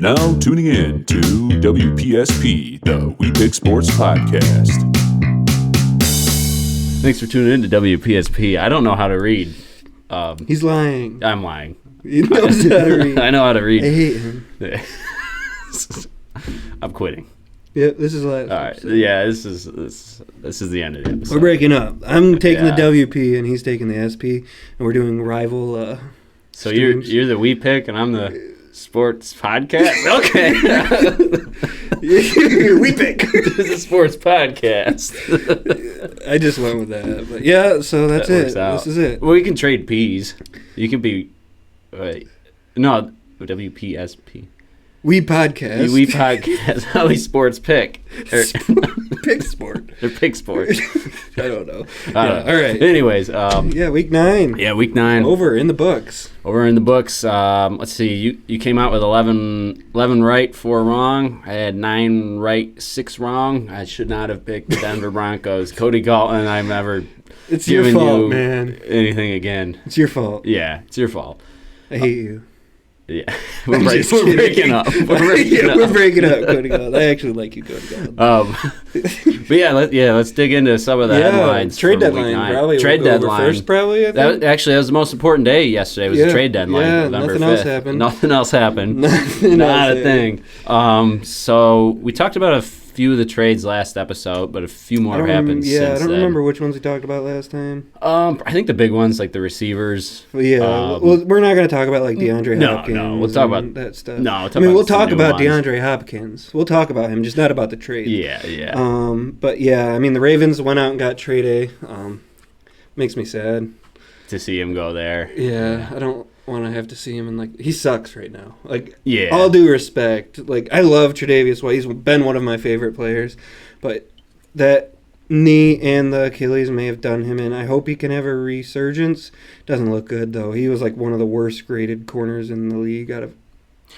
You're now tuning in to WPSP, the We Pick Sports Podcast. Thanks for tuning in to WPSP. I don't know how to read. He's lying. I'm lying. He knows how to read. I know how to read. I hate him. I'm quitting. Yeah, this is last. All right. Yeah, this is the end of the episode. We're breaking up. I'm taking Yeah. the WP and he's taking the SP, and we're doing rival. So streams. you're the We Pick and I'm the Sports Podcast. Okay. We Pick. This is a sports podcast. I just went with that, but yeah. So that's That it. works out. This is it. Well, we can trade P's. You can be. No, WPSP. We podcast. We podcast. How we sports pick. Pick sport. Or pick sport. I don't know. I don't know. All right. Anyways, Yeah, week 9. yeah, week 9 Over in the books. over in the books. Let's see. You came out with 11 right, 4 wrong. I had 9 right, 6 wrong. I should not have picked the Denver Broncos. Cody Galton. I've never It's your given fault, you man. anything again. It's your fault. Yeah, it's your fault. I hate you. Yeah, I'm we're just breaking up. kidding. We're breaking up. We're breaking up, Cody Galton. I actually like you, Cody Galton. But let's dig into some of the headlines. Trade from week deadline 9. probably. Trade we'll go over deadline. first, probably. I That think. actually, that was the most important day yesterday. Was the Yeah. trade deadline. Yeah, November nothing 5th. else happened. Nothing else happened. Nothing Not else a thing. So we talked about a few of the trades last episode, but a few more have happened since I don't then. remember which ones we talked about last time. I think the big ones, like the receivers. But yeah, well, we're not going to talk about like DeAndre No, Hopkins. no, we'll talk and about- that stuff. no, we'll talk we'll about some talk new about ones. DeAndre Hopkins. We'll talk about him, just not about the trade. Yeah. But yeah, I mean, the Ravens went out and got trade A. Makes me sad. To see him go there. Yeah, I don't want to have to see him in like he sucks right now. Like Yeah. all due respect, like I love Tre'Davious White. He's been one of my favorite players, but that knee and the Achilles may have done him in. I hope he can have a resurgence. Doesn't look good though. He was like one of the worst graded corners in the league out of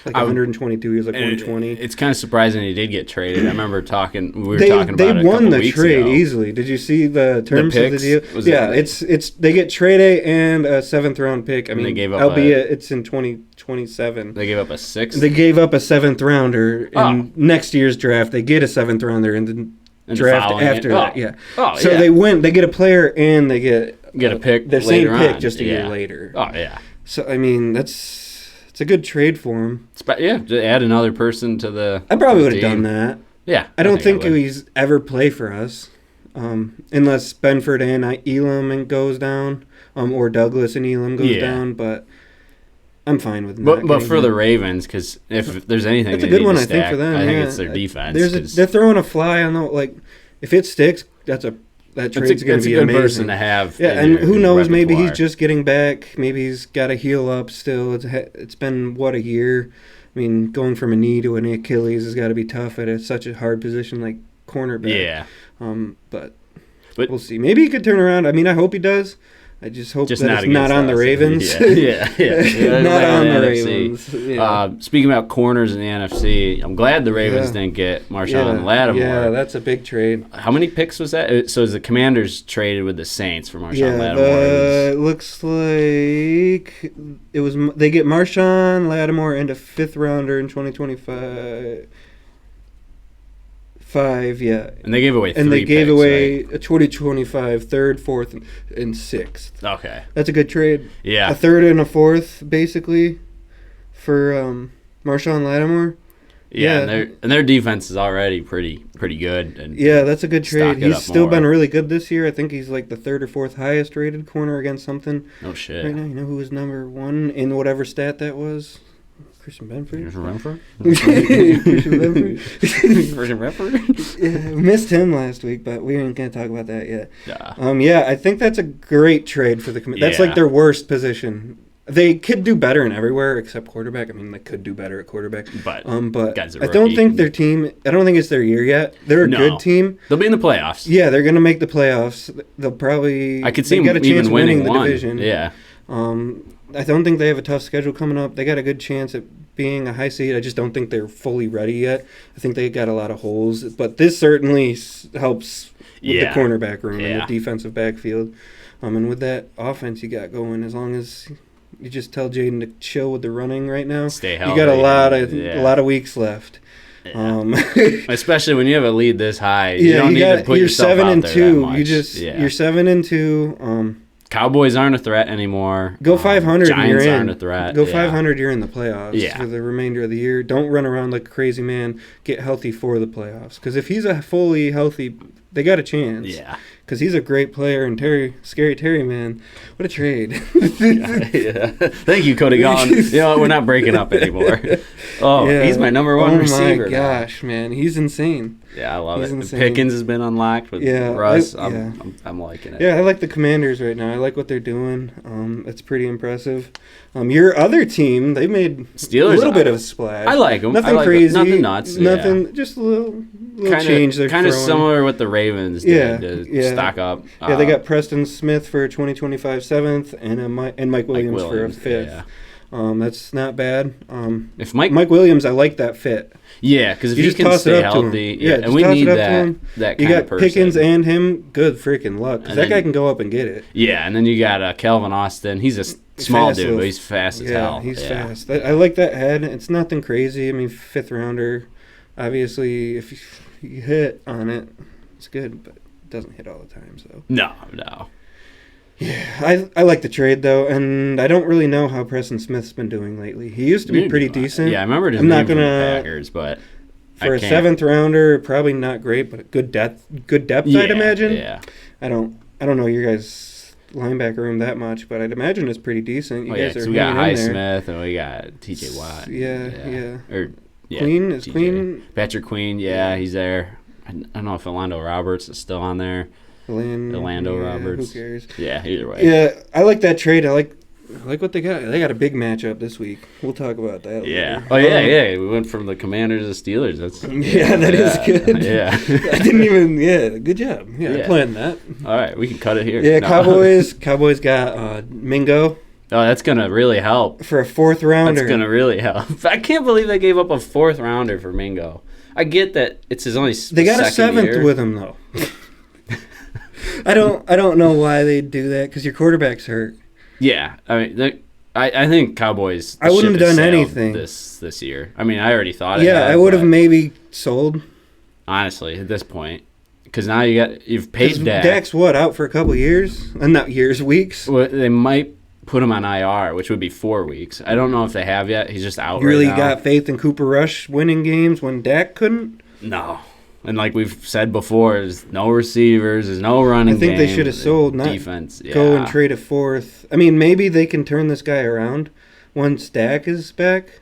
like 122. He was like 120. It's kind of surprising he did get traded. I remember we were talking about They it a won couple the weeks trade ago. easily. Did you see the terms of the picks? deal? Was Yeah, it- it's they get trade A and a 7th round pick. I And they mean, gave up albeit it's in 2027. They gave up a 6th. They gave up a 7th rounder in Oh. next year's draft. They get a 7th rounder in the And the draft following after year. that. Oh. Yeah. Oh, So yeah. they win. They get a player and they get a pick the same later pick on. just a year Yeah. later. Oh, yeah. So I mean, it's a good trade for him. Yeah, to add another person to the I probably would have team. done that. Yeah. I don't think I would. he's ever play for us, unless Benford and Elam goes down, or Douglas and Elam goes Yeah. down. But I'm fine with that. But for the Ravens, because if there's anything that's a they good need one, to I think, stack, for them. I think yeah. it's their defense. They're throwing a fly on the like. If it sticks, that trade's going to be a good amazing. person to have. Yeah, in and your- who in your knows? Maybe he's repertoire. just getting back. Maybe he's got to heal up still. It's been a year. I mean, going from a knee to an Achilles has got to be tough at such a hard position like cornerback. Yeah. But But- we'll see. Maybe he could turn around. I mean, I hope he does. I just hope Just that not it's not against on the us. Ravens. Yeah. Not on the NFC. Ravens. Yeah. Speaking about corners in the NFC, I'm glad the Ravens Yeah. didn't get Marshawn Lattimore. Yeah, that's a big trade. How many picks was that? So the Commanders traded with the Saints for Marshawn Lattimore. It looks like it was. They get Marshawn Lattimore and a 5th rounder in 2025. Yeah. And they gave away 3 And they gave picks, away right? a 2025 3rd, 4th, and 6th. Okay. That's a good trade. Yeah. A 3rd and a 4th, basically, for Marshawn Lattimore. Yeah, Yeah. and their defense is already pretty good. And Yeah, that's a good Stock trade. it He's up still more. been really good this year. I think he's like the 3rd or 4th highest rated corner against something no shit. right now. You know who was number 1 in whatever stat that was? Christian Benford. Remember? Christian Benford. Remember? Yeah, we missed him last week, but we ain't gonna talk about that yet. Yeah. Yeah, I think that's a great trade for the That's like Yeah. their worst position. They could do better in everywhere except quarterback. I mean, they could do better at quarterback. But But guy's a I don't rookie. think their team. I don't think it's their year yet. They're a No. good team. They'll be in the playoffs. Yeah, they're gonna make the playoffs. They'll probably. I could they see them got a chance even winning the one. division. Yeah. I don't think they have a tough schedule coming up. They got a good chance at being a high seed. I just don't think they're fully ready yet. I think they got a lot of holes, but this certainly helps with Yeah. the cornerback room and Yeah. the defensive backfield. And with that offense you got going, as long as you just tell Jaden to chill with the running right now. Stay healthy. You got a lot of weeks left. Yeah. Especially when you have a lead this high. You don't need to put yourself out there that much. You're 7-2. Cowboys aren't a threat anymore. Go 500 Giants and you're in. aren't a threat. Go 500, you're in the playoffs for the remainder of the year. Don't run around like a crazy man. Get healthy for the playoffs. Because if he's a fully healthy, they got a chance. Yeah. Because he's a great player, and Scary Terry, man, what a trade. Yeah. Thank you, Cody Gallon. You know what? We're not breaking up anymore. Oh, he's my number one receiver. Oh, my gosh, man. He's insane. Yeah, I love it. Insane. Pickens has been unlocked with Russ. I'm liking it. Yeah, I like the Commanders right now. I like what they're doing. It's pretty impressive. Your other team, they made Steelers, a little bit of a splash. I like them. Nothing crazy. Nothing nuts. Nothing, just a little change they're kind of throwing. Similar what the Ravens did to stock up. Yeah, they got Preston Smith for 2025 7th and Mike Williams for a 5th. Yeah. That's not bad. If Mike Williams, I like that fit. Yeah, because if you he just can toss stay it up healthy, to him. and we need that kind you got of person. Pickens and him, good freaking luck. Because that guy can go up and get it. Yeah, and then you got Calvin Austin. He's a small dude, but he's fast as hell. He's fast. I like that head. It's nothing crazy. I mean, 5th rounder. Obviously, if you hit on it, it's good, but it doesn't hit all the time. So No. Yeah, I like the trade, though, and I don't really know how Preston Smith's been doing lately. He used to be pretty decent. Yeah, I remember his name from the Packers, but for a 7th rounder, probably not great, but good depth, I'd imagine. Yeah. I don't know your guys' linebacker room that much, but I'd imagine it's pretty decent. You guys are we got hanging in Highsmith and we got T.J. Watt. Queen is Queen. Patrick Queen, he's there. I don't know if Orlando Roberts is still on there. Orlando Roberts. Who cares? Yeah, either way. Yeah, I like that trade. I like what they got. They got a big matchup this week. We'll talk about that later. Oh, yeah. We went from the Commanders to Steelers. That is good. Yeah. I didn't even, good job. Yeah, I planned that. All right, we can cut it here. Yeah, no. Cowboys got Mingo. Oh, that's going to really help. For a 4th rounder. That's going to really help. I can't believe they gave up a 4th rounder for Mingo. I get that it's his only They got a 7th year. with him, though. I don't know why they do that, because your quarterback's hurt. Yeah, I mean, I think Cowboys. I wouldn't have done anything this year. I mean, I already thought it. Yeah, I would have maybe sold. Honestly, at this point, because now you've paid Dak. Dak's out for a couple years? Not years, weeks. Well, they might put him on IR, which would be 4 weeks. I don't know if they have yet. He's just out. You really right now. got faith in Cooper Rush winning games when Dak couldn't? No. And like we've said before, there's no receivers, there's no running game. I think they should have sold, not defense. Go and trade a 4th. I mean, maybe they can turn this guy around once Dak is back.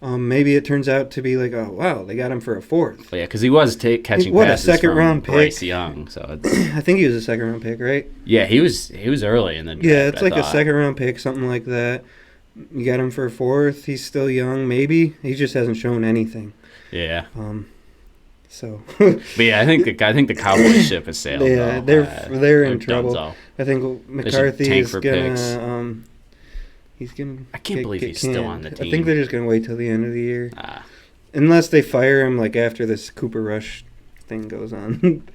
Maybe it turns out to be like, oh, wow, they got him for a 4th. Yeah, because he was catching passes a 2nd from round pick. Bryce Young. So it's I think he was a 2nd round pick, right? Yeah, he was early in the draft. Yeah, it's like a 2nd round pick, something like that. You got him for a 4th. He's still young, maybe. He just hasn't shown anything. Yeah. So, but yeah, I think the Cowboys ship has sailed. Yeah, though. they're in trouble. Dunzo. I think McCarthy is gonna. He's gonna. I can't believe he's still on the team. I think they're just gonna wait till the end of the year, unless they fire him like after this Cooper Rush thing goes on.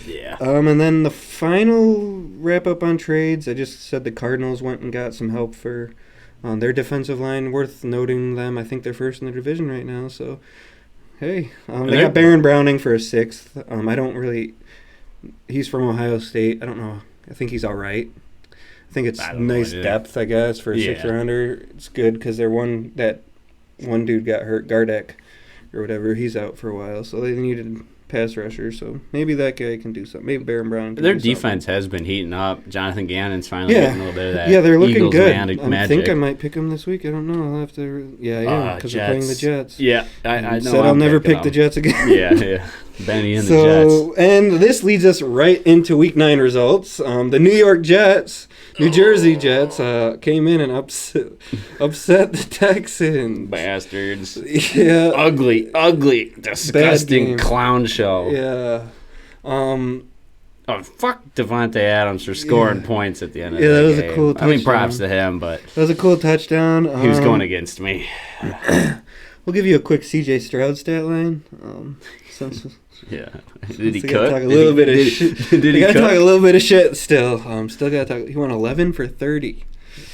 Yeah. And then the final wrap up on trades. I just said the Cardinals went and got some help for their defensive line. Worth noting them. I think they're first in the division right now. So. Hey, they got Baron Browning for a 6th. I don't really. He's from Ohio State. I don't know. I think he's all right. I think it's nice depth, I guess, for a 6th rounder. It's good because one dude got hurt, Gardeck or whatever. He's out for a while, so they needed pass rusher. So maybe that guy can do something. Maybe Baron Browning. Their defense has been heating up. Jonathan Gannon's finally getting a little bit of that. Yeah, they're looking Eagles good. magic. I think I might pick them this week. I don't know. I'll have to. Yeah, because they're playing the Jets. Yeah, I know. Said I'll never pick the Jets again. Yeah. Benny and the Jets. And this leads us right into Week 9 results. The New York Jets, New Jersey Jets, came in and upset the Texans. Bastards. Yeah. Ugly, disgusting clown show. Yeah. Oh, fuck Devontae Adams for scoring points at the end of the game. Yeah, that was a cool touchdown. I mean, props to him, but that was a cool touchdown. He was going against me. We'll give you a quick C.J. Stroud stat line. Yeah. Did he cut? Talk a little bit of shit. Did he gotta talk a little bit of shit still. Still gotta talk. He went 11 for 30.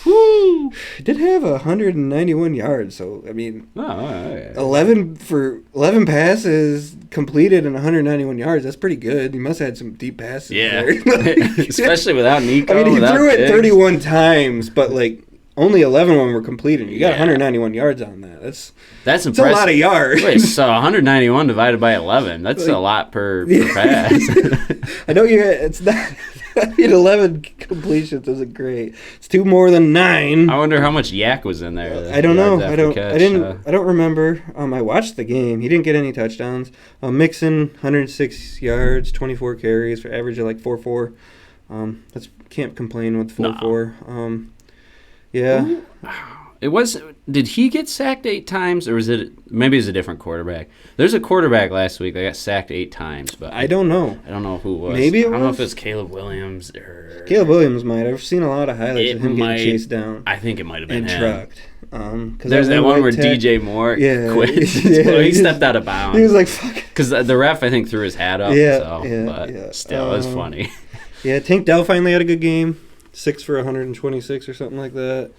Woo! He did have 191 yards, so I mean, okay. 11 passes completed and 191 yards. That's pretty good. He must have had some deep passes. Yeah, there. especially without Nico. I mean, he without threw it Diggs. 31 times, but like only 11 of them were completed. You got Yeah. 191 yards on that. That's impressive. a lot of yards. Wait, so 191 divided by 11. That's a lot per pass. I know it's not. I mean, 11 completions isn't great. It's 2 more than 9. I wonder how much yak was in there. I don't know. yards I after don't. catch, I don't remember. I watched the game. He didn't get any touchdowns. Mixon 106 yards, 24 carries for average of like 4.4. That's can't complain with 4.4. Yeah. It was. Did he get sacked 8 times, or was it? Maybe it's a different quarterback. There's a quarterback last week that got sacked 8 times, but I don't know. I don't know who it was. Maybe it I don't know was? if it's Caleb Williams or Caleb Williams might. I've seen a lot of highlights It of him might- getting chased down I think it might have been and him. trucked. There's that one where DJ DJ Moore Yeah. quit. Yeah, he stepped out of bounds. He was like, "Fuck." Because the ref, I think, threw his hat up. Yeah, so, yeah, but yeah. still, it was funny. Yeah, Tank Dell finally had a good game. 6 for 126 or something like that.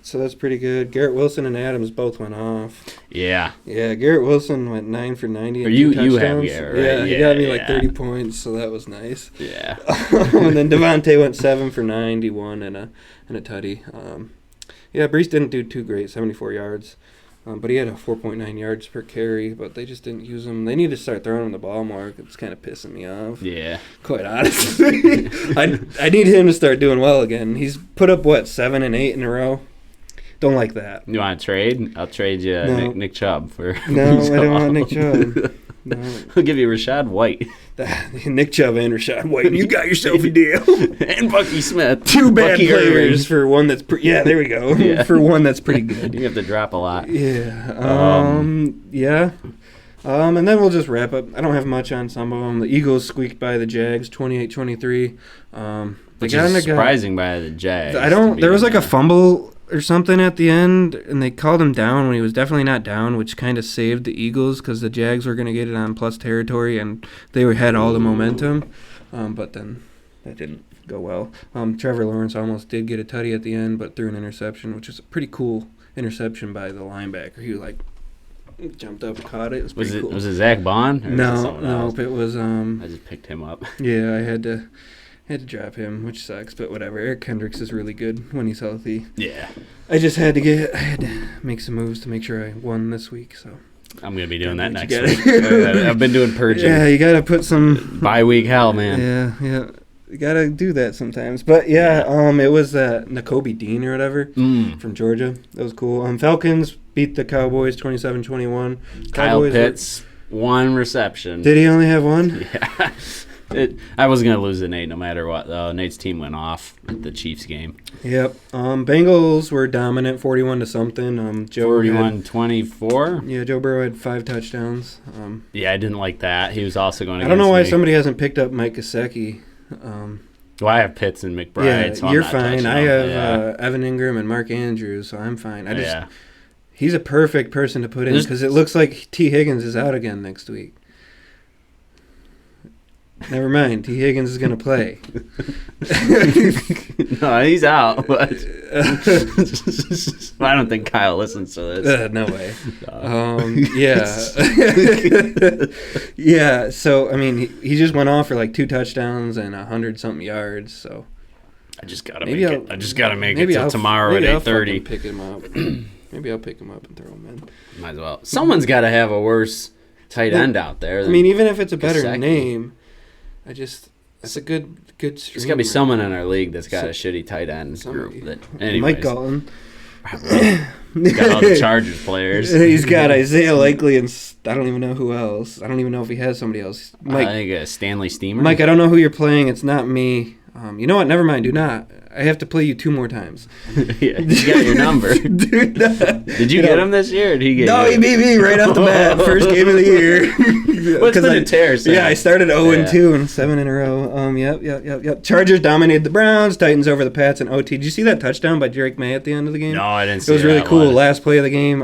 So that's pretty good. Garrett Wilson and Adams both went off. Yeah. Yeah, Garrett Wilson went 9 for 90 and You 2 have touchdowns. Garrett, right? Yeah, he Yeah, got me like yeah. 30 points, so that was nice. Yeah. And then Devontae went 7 for 91 and a tutty. Yeah, Brees didn't do too great, 74 yards. But he had a 4.9 yards per carry, but they just didn't use him. They need to start throwing him the ball more. It's kind of pissing me off. Yeah. Quite honestly. I need him to start doing well again. He's put up, 7 and 8 in a row? Don't like that. You want to trade? I'll trade you No. Nick Chubb for. No, I don't want Nick Chubb. No. I'll give you Rashad White Nick Chubb and Rashad White. You got yourself a deal. and Bucky Smith. 2 bad Bucky players Irving. for one that's yeah, there we go. Yeah. For one that's pretty good. You have to drop a lot. Yeah. Yeah. And then we'll just wrap up. I don't have much on some of them. The Eagles squeaked by the Jags 28-23. Which is surprising by the Jags. There was like a fumble or something at the end, and they called him down when he was definitely not down, which kind of saved the Eagles because the Jags were going to get it on plus territory, and they had all the momentum. But then that didn't go well. Trevor Lawrence almost did get a tutty at the end, but threw an interception, which was a pretty cool interception by the linebacker. He jumped up and caught it. It was pretty cool. Was it Zach Bond? Or was it someone else? It was I just picked him up. yeah, I had to drop him, which sucks, but whatever. Eric Kendricks is really good when he's healthy. Yeah. I had to make some moves to make sure I won this week, so. I'm going to be doing that next You week. gotta- I've been doing purging. Yeah, you got to put some. Bye-week hell, man. Yeah. You got to do that sometimes. But yeah, it was Nakobe Dean or whatever from Georgia. That was cool. Falcons beat the Cowboys 27-21. Kyle Cowboys Pitts, 1 reception. Did he only have 1? Yeah. I was going to lose to Nate no matter what, though. Nate's team went off at the Chiefs game. Yep. Bengals were dominant, 41 to something. Joe 41-24. Yeah, Joe Burrow had 5 touchdowns. Yeah, I didn't like that. He was also going to. I don't know why somebody hasn't picked up Mike Gesicki. Well, I have Pitts and McBride. Yeah, so I'm you're not fine. touching I them. have Evan Ingram and Mark Andrews, so I'm fine. Yeah. He's a perfect person to put in because it looks like T. Higgins is out again next week. Never mind. T. Higgins is going to play. No, he's out. But I don't think Kyle listens to this. No way. Yeah. Yeah. So, I mean, he just went off for like 2 touchdowns and 100-something yards. So I just gotta make it. I just gotta make it till I'll- tomorrow at maybe I'll 8:30. fucking pick him up. Maybe I'll pick him up and throw him in. Might as well. Someone's got to have a worse tight end out there. I mean, even if it's a better Gesicki. name, it's a good stream. There's got to be someone in our league that's got a shitty tight end Somebody. group. Anyways, Mike Galton. He's got all the Chargers players. He's got Isaiah Likely and I don't even know who else. I don't even know if he has somebody else. I think Stanley Steamer. Mike, I don't know who you're playing. It's not me. You know what? Never mind. Do not. I have to play you 2 more times. Yeah, you got your number. Dude, Did you get him this year? Or did he get no, you? he beat me right off the bat. First game of the year. Well, it's been a tear since. Yeah, I started 0-2 and 7 in a row. Yep. Chargers dominated the Browns. Titans over the Pats and OT. Did you see that touchdown by Drake May at the end of the game? No, I didn't see It was really that cool. one. Last play of the game.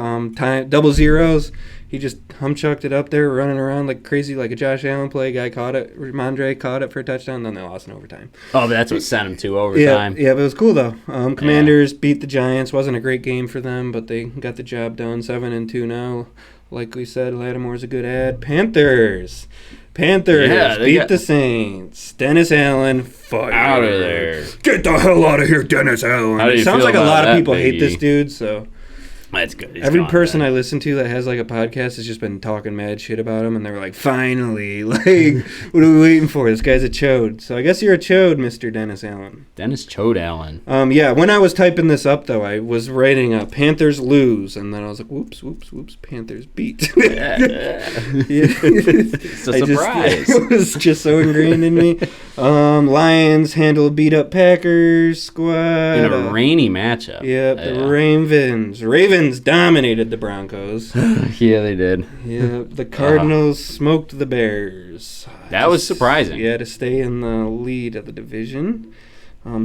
Double zeros. He just humchucked it up there, running around like crazy, like a Josh Allen play. Guy caught it. Ramondre caught it for a touchdown. Then they lost in overtime. Oh, but that's what sent him to overtime. Yeah, but it was cool though. Commanders beat the Giants. Wasn't a great game for them, but they got the job done. 7-2 now. Like we said, Lattimore's a good ad. Panthers beat the Saints. Dennis Allen, fired. Out of there. Get the hell out of here, Dennis Allen. How do you Sounds feel like a about lot of that, people hate Biggie? this dude, so. That's good. He's Every gone, person man. I listen to that has like a podcast has just been talking mad shit about him, and they were like, finally, like, what are we waiting for? This guy's a chode. So I guess you're a chode, Mr. Dennis Allen. Dennis Chode Allen. Yeah, when I was typing this up, though, I was writing Panthers lose, and then I was like, whoops, Panthers beat. Yeah. It's a surprise. It was just so ingrained in me. Lions handle beat-up Packers squad. In a rainy matchup. Yep, the Ravens dominated the Broncos. Yeah, they did. Yeah, the Cardinals smoked the Bears. That was surprising. Yeah, to stay in the lead of the division.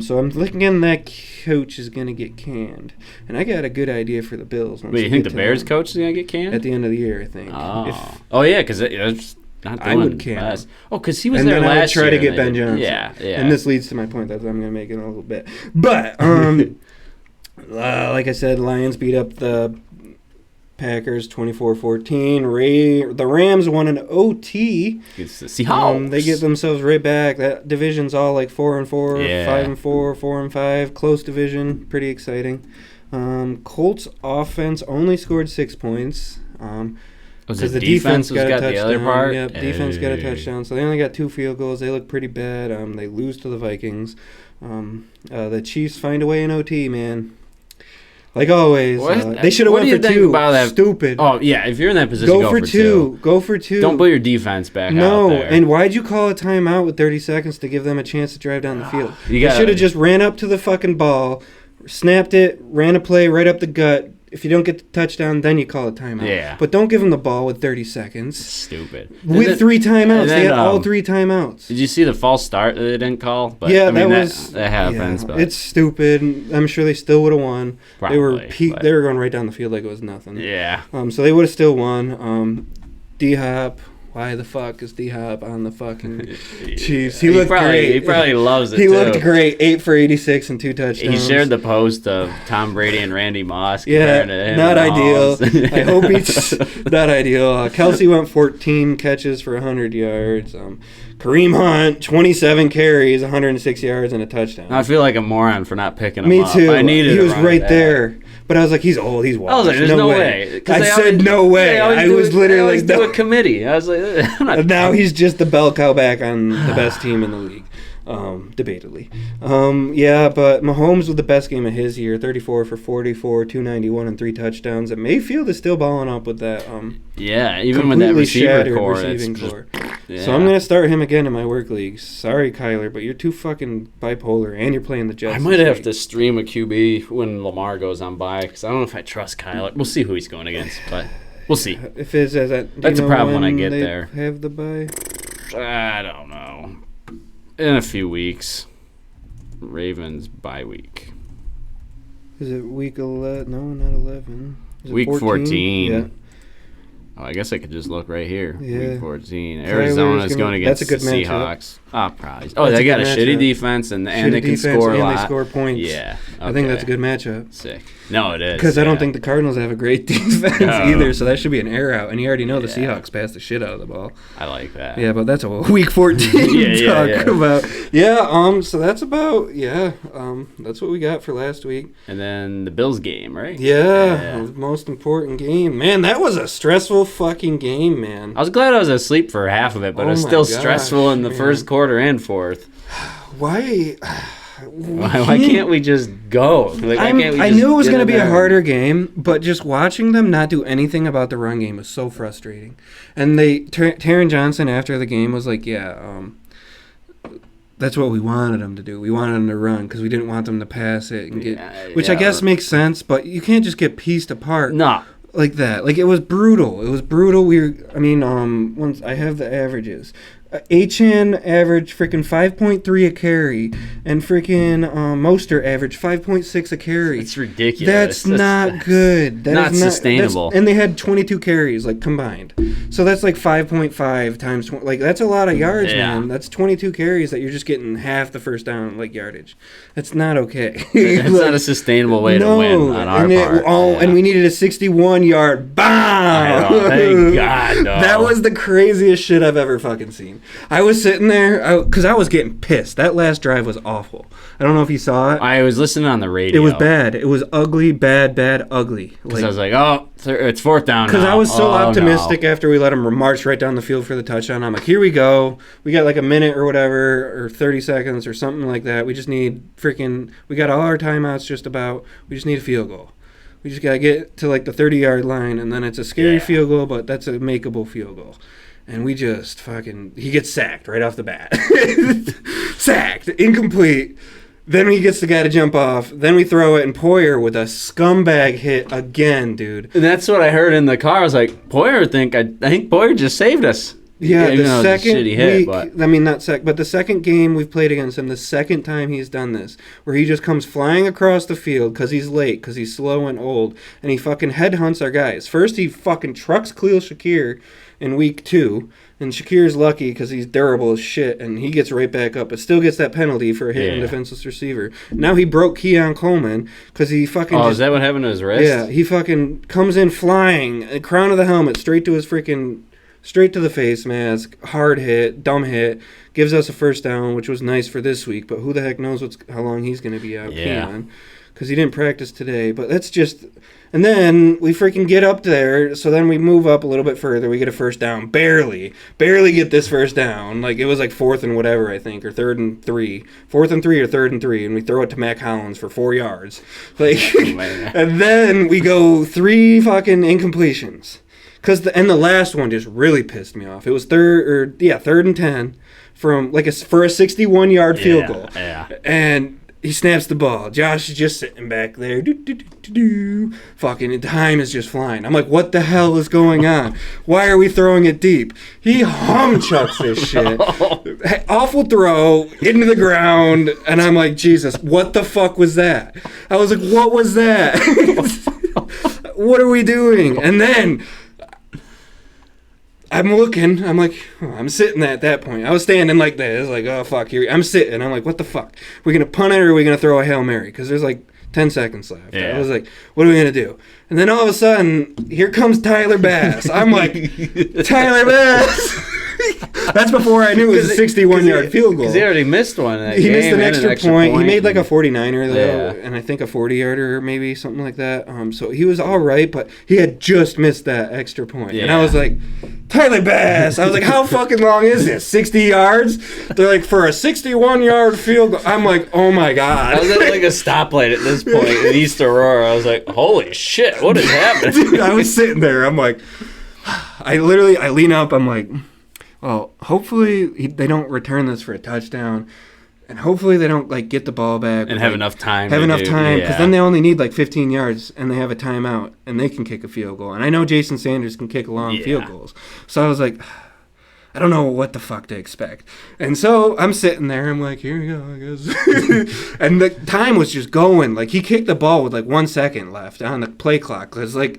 So I'm thinking that coach is going to get canned. And I got a good idea for the Bills. Wait, you think the Bears coach is going to get canned? At the end of the year, I think. Oh, yeah, because it's not doing I would can best. Oh, because he was and there then last I would try year. to get Ben Johnson. Yeah. And this leads to my point that I'm going to make in a little bit. But, like I said, Lions beat up the Packers 24-14. The Rams won an OT. It's the Seahawks. They get themselves right back. That division's all like 4-4, Yeah. 5-4, 4-5. Close division. Pretty exciting. Colts offense only scored 6 points. Because the defense got a the touchdown. other part? Yep, defense got a touchdown. So they only got 2 field goals. They look pretty bad. They lose to the Vikings. The Chiefs find a way in OT, man. Like always. They should have went for 2. Stupid. Oh, yeah, if you're in that position, Go for 2. Go for 2. Don't put your defense back out there. And why'd you call a timeout with 30 seconds to give them a chance to drive down the field? You They should have just ran up to the fucking ball, snapped it, ran a play right up the gut. If you don't get the touchdown, then you call a timeout. Yeah. But don't give them the ball with 30 seconds. Stupid. With 3 timeouts. then, They had all 3 timeouts. Did you see the false start that they didn't call? But, Yeah, I mean, that happens. Yeah, but it's stupid. I'm sure they still would have won. Probably, They were going right down the field like it was nothing. Yeah. So they would have still won. D-Hop. Why the fuck is D-Hop on the fucking Chiefs? He looked great. He probably loves it, He too. looked great. 8 for 86 and 2 touchdowns. He shared the post of Tom Brady and Randy Moss. Yeah, comparing to him not and ideal. Mahomes. I hope he's not ideal. Kelsey went 14 catches for 100 yards. Kareem Hunt, 27 carries, 106 yards, and a touchdown. I feel like a moron for not picking him Me up. too. I needed he was right back. there. But I was like, he's old. He's washed. I was like, there's no way. 'Cause I they said always- no way. they always I do was it- literally they always like, do no. a committee. I was like, I'm not. And now he's just the bell cow back on the best team in the league, debatedly. Yeah, but Mahomes with the best game of his year, 34 for 44, 291, and 3 touchdowns. And Mayfield is still balling up with that. Yeah, even with that completely receiver shattered core, receiving it's core. yeah. So I'm gonna start him again in my work league. Sorry, Kyler, but you're too fucking bipolar, and you're playing the Jets. I might this have week. to stream a QB when Lamar goes on by because I don't know if I trust Kyler. We'll see who he's going against, but we'll see. If it's as that, That's a problem when I get they there. Have the bye. I don't know. In a few weeks, Ravens bye week. Is it week 11? No, not 11. Is it Week 14. Yeah. Oh, I guess I could just look right here. Yeah. Week 14. Kyler's Arizona's going that's against a the good matchup. Seahawks. Oh, probably. Oh, That's they a got a good shitty matchup. defense and Shitty they can defense, score a and lot. they score points. Yeah. I think that's a okay. good matchup. Sick. No, it is. Because I don't yeah. think the Cardinals have a great defense No. either, so that should be an air out. And you already know the Yeah. Seahawks passed the shit out of the ball. I like that. Yeah, but that's a week 14 Yeah, talk yeah. about. Yeah, so that's about, that's what we got for last week. And then the Bills game, right? Yeah, the most important game. Man, that was a stressful fucking game, man. I was glad I was asleep for half of it, but Oh it was my still gosh, stressful in the man. first quarter and fourth. Why? Why can't we just go? Like, why can't we I just knew it was get going to in be a there? harder game, but just watching them not do anything about the run game was so frustrating. And Taron Johnson after the game was like, that's what we wanted them to do. We wanted them to run because we didn't want them to pass it and get, which I guess makes sense. But you can't just get pieced apart No. like that. Like it was brutal. It was brutal. Once I have the averages. Achan averaged freaking 5.3 a carry, and freaking Mostert averaged 5.6 a carry. It's ridiculous. That's not good. That not is sustainable. And they had 22 carries, like, combined. So that's like 5.5 times 20. Like, that's a lot of yards, man. That's 22 carries that you're just getting half the first down, like, yardage. That's not okay. It's not a sustainable way to win on our part. And we needed a 61-yard bomb. Thank God, no. That was the craziest shit I've ever fucking seen. I was sitting there, because I was getting pissed. That last drive was awful. I don't know if you saw it. I was listening on the radio. It was bad. It was ugly, bad, ugly. Because I was like, oh, it's fourth down now. Because I was so optimistic after we let him march right down the field for the touchdown. I'm like, here we go. We got like a minute or whatever, or 30 seconds or something like that. We just need we got all our timeouts just about. We just need a field goal. We just got to get to like the 30-yard line, and then it's a scary field goal, but that's a makeable field goal. And we just he gets sacked right off the bat. Sacked, incomplete. Then he gets the guy to jump off. Then we throw it, and Poyer with a scumbag hit again, dude. And that's what I heard in the car. I was like, I think Poyer just saved us. Yeah, the second shitty hit, week, but but the second game we've played against him, the second time he's done this, where he just comes flying across the field because he's late, because he's slow and old, and he fucking headhunts our guys. First, he fucking trucks Khalil Shakir in week 2, and Shakir's lucky because he's durable as shit, and he gets right back up, but still gets that penalty for a hit on defenseless receiver. Now he broke Keon Coleman because he fucking is that what happened to his wrist? Yeah, he fucking comes in flying, crown of the helmet, straight to the face mask, hard hit, dumb hit, gives us a first down, which was nice for this week, but who the heck knows how long he's going to be out, Keon, because he didn't practice today. But that's just... And then we freaking get up there, so then we move up a little bit further. We get a first down. Barely get this first down. Like, it was like 4th and whatever, I think, or 3rd and 3. 4th and 3 or 3rd and 3, and we throw it to Mac Hollins for 4 yards. Like, and then we go 3 fucking incompletions. And the last one just really pissed me off. It was 3rd and 10 from for a 61-yard field goal. Yeah. And he snaps the ball. Josh is just sitting back there. Fucking time is just flying. I'm like, what the hell is going on? Why are we throwing it deep? He chucks this shit. Awful throw into the ground. And I'm like, Jesus, what the fuck was that? I was like, what was that? What are we doing? And then... I'm looking. I'm like, I'm sitting at that point. I was standing like this, like, oh, fuck. Here I'm sitting. I'm like, what the fuck? We're going to punt it or are we going to throw a Hail Mary? Because there's like 10 seconds left. Yeah. I was like, what are we going to do? And then all of a sudden, here comes Tyler Bass. I'm like, Tyler Bass. That's before I knew it was a 61-yard field goal. Because he already missed one in that He game. Missed an extra point. He made like a 49er, though, Yeah. and I think a 40-yarder, maybe, something like that. So he was all right, but he had just missed that extra point. And I was like, Tyler Bass. I was like, how fucking long is this? 60 yards? They're like, for a 61-yard field goal. I'm like, oh, my God. I was at like a stoplight at this point in East Aurora. I was like, holy shit, what is happening? Dude, I was sitting there. I'm like, I lean up. I'm like, well, hopefully they don't return this for a touchdown, and hopefully they don't like get the ball back and have enough time. Because then they only need like 15 yards, and they have a timeout, and they can kick a field goal. And I know Jason Sanders can kick long field goals, so I was like, I don't know what the fuck to expect. And so I'm sitting there. I'm like, here we go, I guess. And the time was just going. Like, he kicked the ball with like 1 second left on the play clock. Because, like,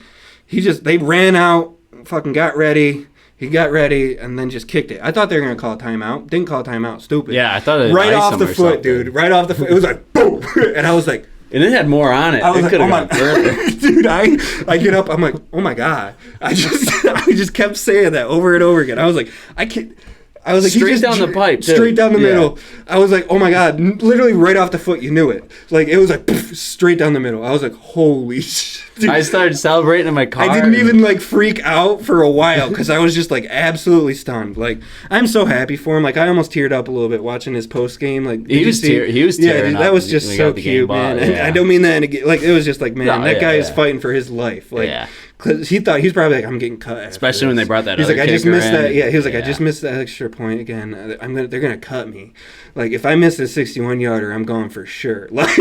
they ran out, fucking got ready. He got ready and then just kicked it. I thought they were going to call a timeout. Didn't call a timeout. Stupid. Yeah, I thought it right off the foot, dude. Right off the foot. It was like, boom. And I was like, and it had more on it. I was it could have like, gone further. Dude, I get up. I'm like, oh my God. I just kept saying that over and over again. I was like, I can't. I was like, straight down the pipe, too. Straight down the middle. I was like, oh my God, literally right off the foot, you knew it. Like, it was like, poof, straight down the middle. I was like, holy shit. Dude. I started celebrating in my car. I didn't even like freak out for a while because I was just like absolutely stunned. Like, I'm so happy for him. Like, I almost teared up a little bit watching his post game. Like, he was tearing dude, that was just so cute, man. And I don't mean that like it was just like, man, that guy is fighting for his life. Like, because he thought he's probably like, I'm getting cut. Especially when they brought that. He's other like, I just missed that. Yeah, he was like, I just missed that extra point again. They're gonna cut me. Like, if I miss a 61-yarder, I'm gone for sure. Like,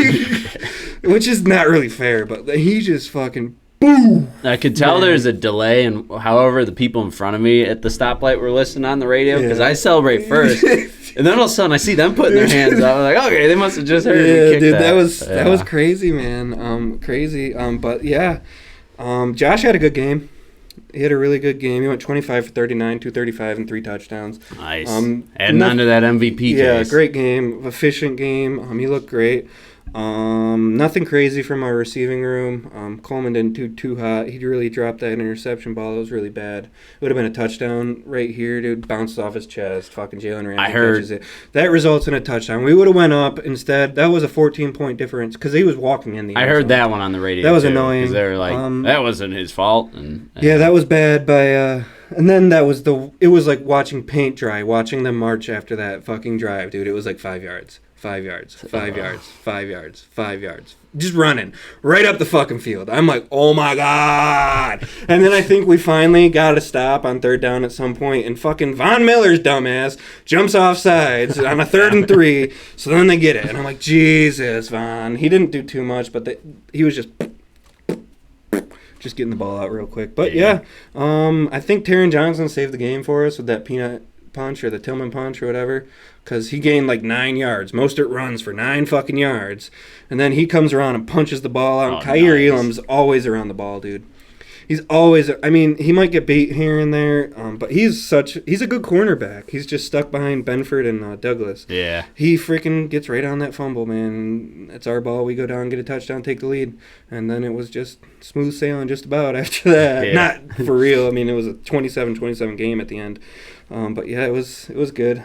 which is not really fair. But he just fucking boom. I could tell there's a delay, and however the people in front of me at the stoplight were listening on the radio because I celebrate first, and then all of a sudden I see them putting their hands up. I'm like, okay, they must have just heard me kick dude, that. that was crazy, man. Crazy. But yeah, Josh had a good game. He had a really good game. He went 25 for 39, 235, and 3 touchdowns. Nice. Adding on to that MVP Yeah, case. great game. Efficient game. He looked great. Nothing crazy from our receiving room. Coleman didn't do too hot. He really dropped that interception ball. It was really bad. It would have been a touchdown right here, dude. Bounced off his chest. Fucking Jalen Ramsey catches it. That results in a touchdown. We would have went up instead. That was a 14-point difference because he was walking in the end I heard zone. that one on the radio. That was too, annoying. 'cause they were like, that wasn't his fault. And yeah, that was bad by and then it was like watching paint dry, watching them march after that fucking drive, dude. It was like 5 yards. 5 yards, 5 yards, 5 yards, 5 yards. Just running right up the fucking field. I'm like, oh my God. And then I think we finally got a stop on 3rd down at some point, and fucking Von Miller's dumbass jumps off sides on a 3rd and 3. So then they get it. And I'm like, Jesus, Von. He didn't do too much, but he was just getting the ball out real quick. But yeah, I think Taron Johnson saved the game for us with that peanut punch or the Tillman punch or whatever, because he gained like 9 yards. Mostert runs for 9 fucking yards, and then he comes around and punches the ball out. Kaiir Elam's always around the ball, dude. He's always, I mean, he might get beat here and there, but he's a good cornerback. He's just stuck behind Benford and Douglas. Yeah. He freaking gets right on that fumble, man. It's our ball. We go down, get a touchdown, take the lead. And then it was just smooth sailing just about after that. Yeah. Not for real. I mean, it was a 27-27 game at the end. But yeah, it was good.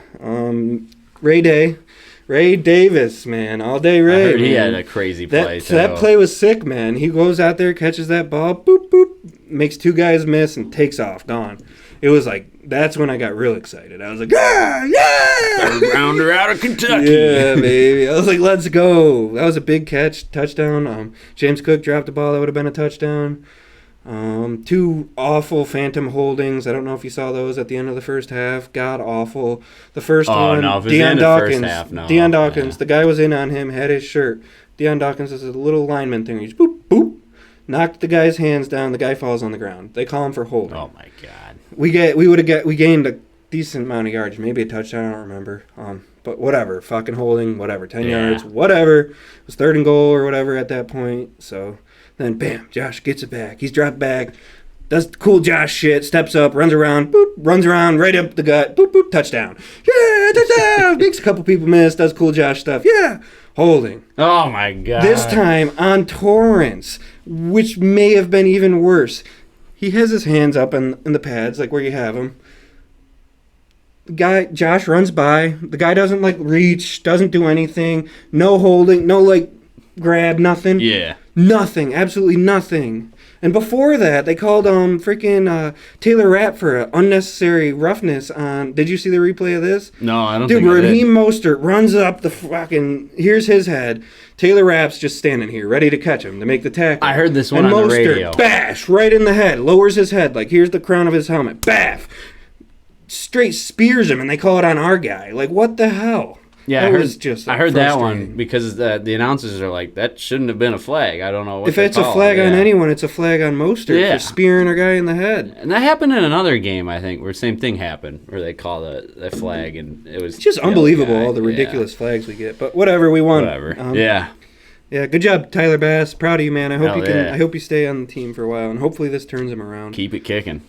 Ray Davis, man, all day Ray. I heard he man. had a crazy play too. That play was sick, man. He goes out there, catches that ball, boop, boop, makes 2 guys miss, and takes off, gone. It was like, that's when I got real excited. I was like, yeah! Third rounder out of Kentucky. Yeah, baby. I was like, let's go. That was a big catch, touchdown. James Cook dropped the ball. That would have been a touchdown. 2 awful phantom holdings. I don't know if you saw those at the end of the first half. God awful. The first one, no, if it was Deion in the Dawkins. first half, no. Deion Dawkins, Yeah. the guy was in on him, had his shirt. Deion Dawkins is a little lineman thing. He just boop, boop, knocked the guy's hands down. The guy falls on the ground. They call him for holding. Oh my God. We gained a decent amount of yards, maybe a touchdown. I don't remember. But whatever, fucking holding, whatever, 10 yards, whatever. It was 3rd and goal or whatever at that point. So then, bam, Josh gets it back. He's dropped back. Does cool Josh shit, steps up, runs around, boop, runs around, right up the gut, boop, boop, touchdown. Yeah, touchdown. Makes a couple people miss, does cool Josh stuff. Yeah, holding. Oh my God. This time on Torrance, which may have been even worse. He has his hands up in the pads, like where you have them. Josh runs by. The guy doesn't, like, reach, doesn't do anything. No holding, no, like, grab, nothing. Yeah. Nothing, absolutely nothing. And before that, they called freaking Taylor Rapp for unnecessary roughness on. Did you see the replay of this? No, I don't Dude, think I did. Raheem Mostert runs up the fucking. Here's his head. Taylor Rapp's just standing here, ready to catch him to make the tackle. I heard this one and on the Mostert, radio. Bash right in the head. Lowers his head like here's the crown of his helmet. Baff. Straight spears him, and they call it on our guy. Like what the hell? Yeah, that I heard that one frustrating. because the announcers are like, that shouldn't have been a flag. I don't know what If they it's a call flag it. on Yeah. anyone, it's a flag on Mostert Yeah. for spearing a guy in the head. And that happened in another game, I think, where the same thing happened, where they call the flag, and it was It's just the other unbelievable, guy. all the Yeah. ridiculous flags we get. But whatever, we won. Whatever. Yeah. Yeah, good job, Tyler Bass. Proud of you, man. I hope Hell you can. yeah. I hope you stay on the team for a while, and hopefully this turns him around. Keep it kicking.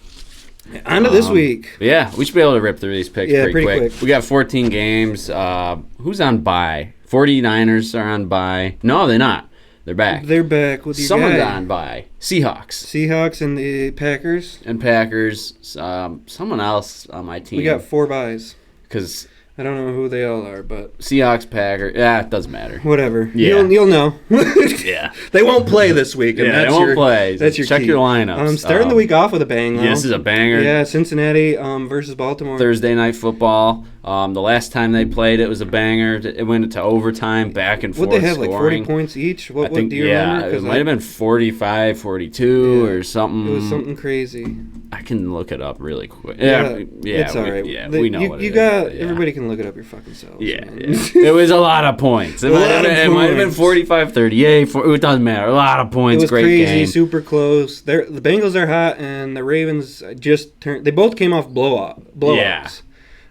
On to this week. Yeah, we should be able to rip through these picks Yeah, pretty pretty quick. quick. We got 14 games. Who's on bye? 49ers are on bye. No, they're not. They're back. They're back with your Someone's guy. on bye. Seahawks Seahawks and the Packers. and Packers. Someone else on my team. We got 4 buys. Because I don't know who they all are, but Seahawks, Packers. Yeah, it doesn't matter. whatever. Yeah. You'll know. Yeah. They won't play this week. And Yeah, that's they won't your, play. That's your Check key. your lineups. Starting the week off with a bang, though. Yeah, this is a banger. Yeah, Cincinnati versus Baltimore. Thursday night football. The last time they played, it was a banger. It went into overtime, back and forth. What they have, like scoring. 40 points each? What I think, do you yeah, remember? it might have been 45, 42 Yeah, or something. It was something crazy. I can look it up really quick. Yeah, it's all right. We know what it is. Everybody can look it up your fucking selves. Yeah, man. It was a lot of points. It might have been 45-38. It doesn't matter. A lot of points. It was Great crazy, game. super close. The Bengals are hot, and the Ravens just turned. They both came off blowouts.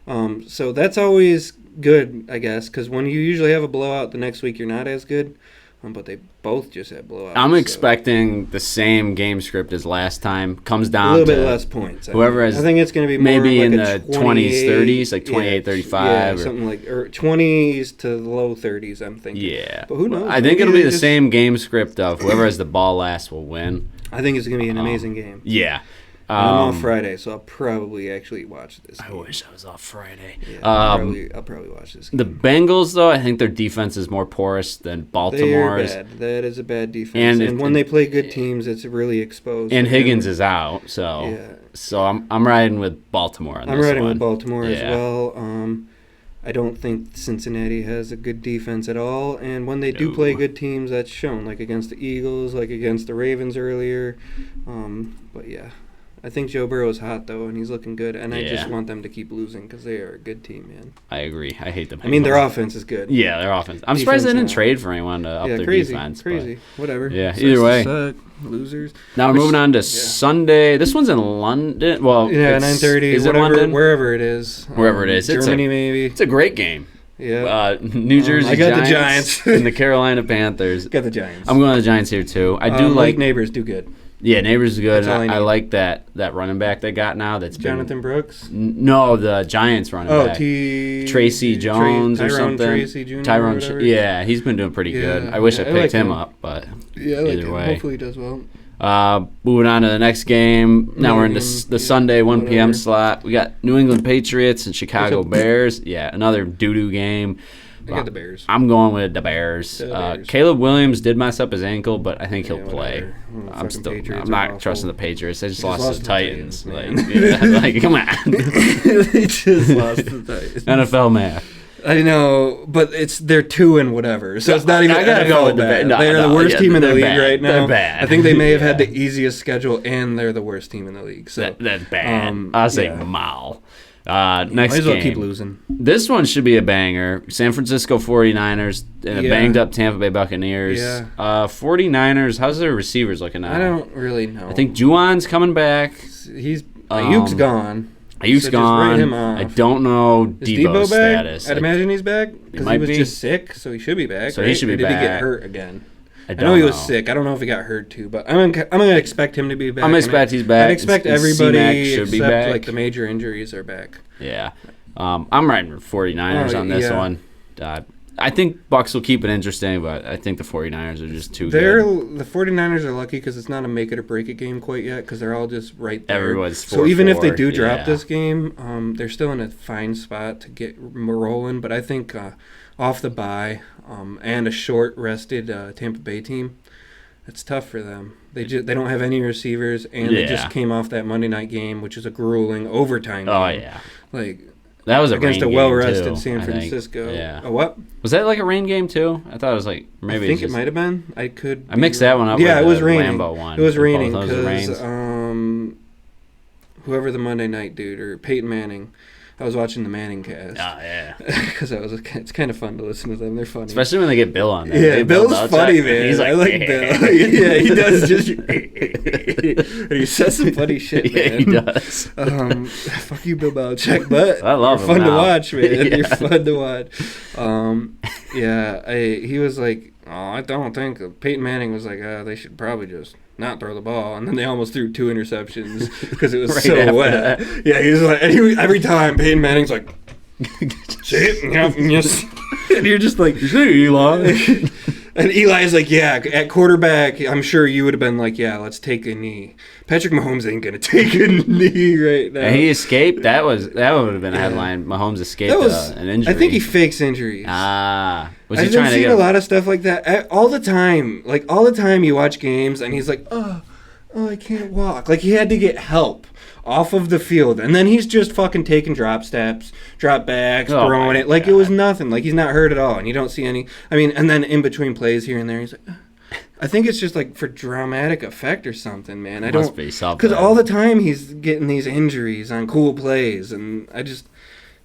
Yeah. So that's always good, I guess, because when you usually have a blowout, the next week you're not as good. But they both just had blowouts. I'm expecting the same game script as last time. Comes down a little to bit less points. I think it's going to be more maybe like in a the 20s, 30s, like 28, 35. Something like, or 20s to the low 30s, I'm thinking. Yeah. But who knows? I think it'll be the same game script of whoever has the ball last will win. I think it's going to be an amazing game. Yeah. I'm off Friday, so I'll probably actually watch this game. I wish I was off Friday. Yeah, I'll probably watch this game. The Bengals, though, I think their defense is more porous than Baltimore's. They're bad. That is a bad defense. And when they play good teams, it's really exposed. And Higgins is out, so I'm riding with Baltimore on this one. I'm riding with Baltimore as well. I don't think Cincinnati has a good defense at all. And when they do play good teams, that's shown, like against the Eagles, like against the Ravens earlier. But yeah. I think Joe Burrow's hot, though, and he's looking good. And I just want them to keep losing because they are a good team, man. I agree. I hate them. I mean, their offense is good. Yeah, their offense. I'm surprised they didn't trade for anyone to up their defense. Crazy. Whatever. Yeah, either way. Losers. Now we're moving on to Sunday. This one's in London. Well, 9:30. Is it London? Wherever it is. Wherever it is. Germany, maybe. It's a great game. Yeah. New Jersey I got Giants the Giants. and the Carolina Panthers. Got the Giants. I'm going to the Giants here, too. I do like Neighbors do good. Yeah, Neighbors is good. I like that running back they got now. That's Jonathan Brooks? No, the Giants running back. Tracy Jones or something. Tracy Jr. Tyrone. Yeah, he's been doing pretty good. I wish I picked him up, but either way. Hopefully he does well. Moving on to the next game. Now we're in the Sunday 1 p.m. slot. We got New England Patriots and Chicago Bears. Yeah, another doo-doo game. I got the Bears. I'm going with the Bears. Caleb Williams did mess up his ankle, but I think he'll play. I'm not trusting the Patriots. They just lost to the Titans. Come on. They just lost to the Titans. NFL math. I know, but they're 2 and whatever, so it's not even. I gotta go with bad. They're the worst team in the league right now. They're bad. I think they may have had the easiest schedule, and they're the worst team in the league. So that's bad. I'll say Mal. Next Might as well game. Keep losing. This one should be a banger. San Francisco 49ers and a banged up Tampa Bay Buccaneers. 49ers, how's their receivers looking now? I don't really know. I think Juwan's coming back. Ayuk's gone. Ayuk's gone. Just write him off. I don't know Is Debo's Debo back? status. I'd imagine he's back because he was just sick, so he should be back. So right? he should be did back. Did he get hurt again? I know he was sick. I don't know if he got hurt too, but I'm gonna expect him to be back. I'm gonna expect he's back. I'd expect everybody should be except back. like the major injuries are back. Yeah. I'm riding with 49ers on this one. I think Bucks will keep it interesting, but I think the 49ers are just too good. The 49ers are lucky because it's not a make it or break it game quite yet because they're all just right there. Everyone's 4-4. So even if they do drop this game, they're still in a fine spot to get rolling. But I think off the bye and a short rested Tampa Bay team, it's tough for them. They don't have any receivers, and they just came off that Monday night game, which is a grueling overtime game. Oh yeah, that was against a well-rested San Francisco. Yeah. A what? Was that like a rain game too? I thought it was like maybe. I think it might have been. I mixed that one up. Yeah, with it was the raining. Lambeau one. It was raining because whoever the Monday night dude or Peyton Manning. I was watching the Manning cast. Oh, yeah. Because it's kind of fun to listen to them. They're funny. Especially when they get Bill on there. Yeah, Bill's funny, man. He's like, I like Bill. Yeah, he does just... and he says some funny shit, man. Yeah, he does. Fuck you, Bill Belichick. But I love you're fun to watch, man. Yeah. You're fun to watch. He was like, I don't think... Peyton Manning was like, they should probably just... not throw the ball, and then they almost threw 2 interceptions because it was right so wet. That. Yeah, he was like, and every time Peyton Manning's like, see it, yes, and you're just like, Eli. And Eli's like, yeah, at quarterback, I'm sure you would have been like, yeah, let's take a knee. Patrick Mahomes ain't gonna take a knee right now. And he escaped. That would have been a headline. Mahomes escaped an injury. I think he fakes injuries. Was he I've trying to seen get a lot of stuff like that all the time. Like all the time, you watch games, and he's like, oh, I can't walk. Like he had to get help off of the field, and then he's just fucking taking drop steps, drop backs, throwing it like it was nothing. Like he's not hurt at all, and you don't see any. I mean, and then in between plays here and there, he's like, I think it's just like for dramatic effect or something, man. I Must don't be something. because all the time he's getting these injuries on cool plays, and I just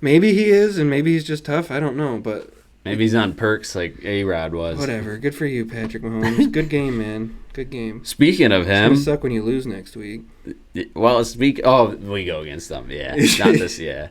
maybe he is, and maybe he's just tough. I don't know, but Maybe he's on perks like A-Rod was. whatever. Good for you, Patrick Mahomes. Good game, man. Good game. Speaking of It's him, gonna suck when you lose next week. we go against them. Yeah, not this. Yeah.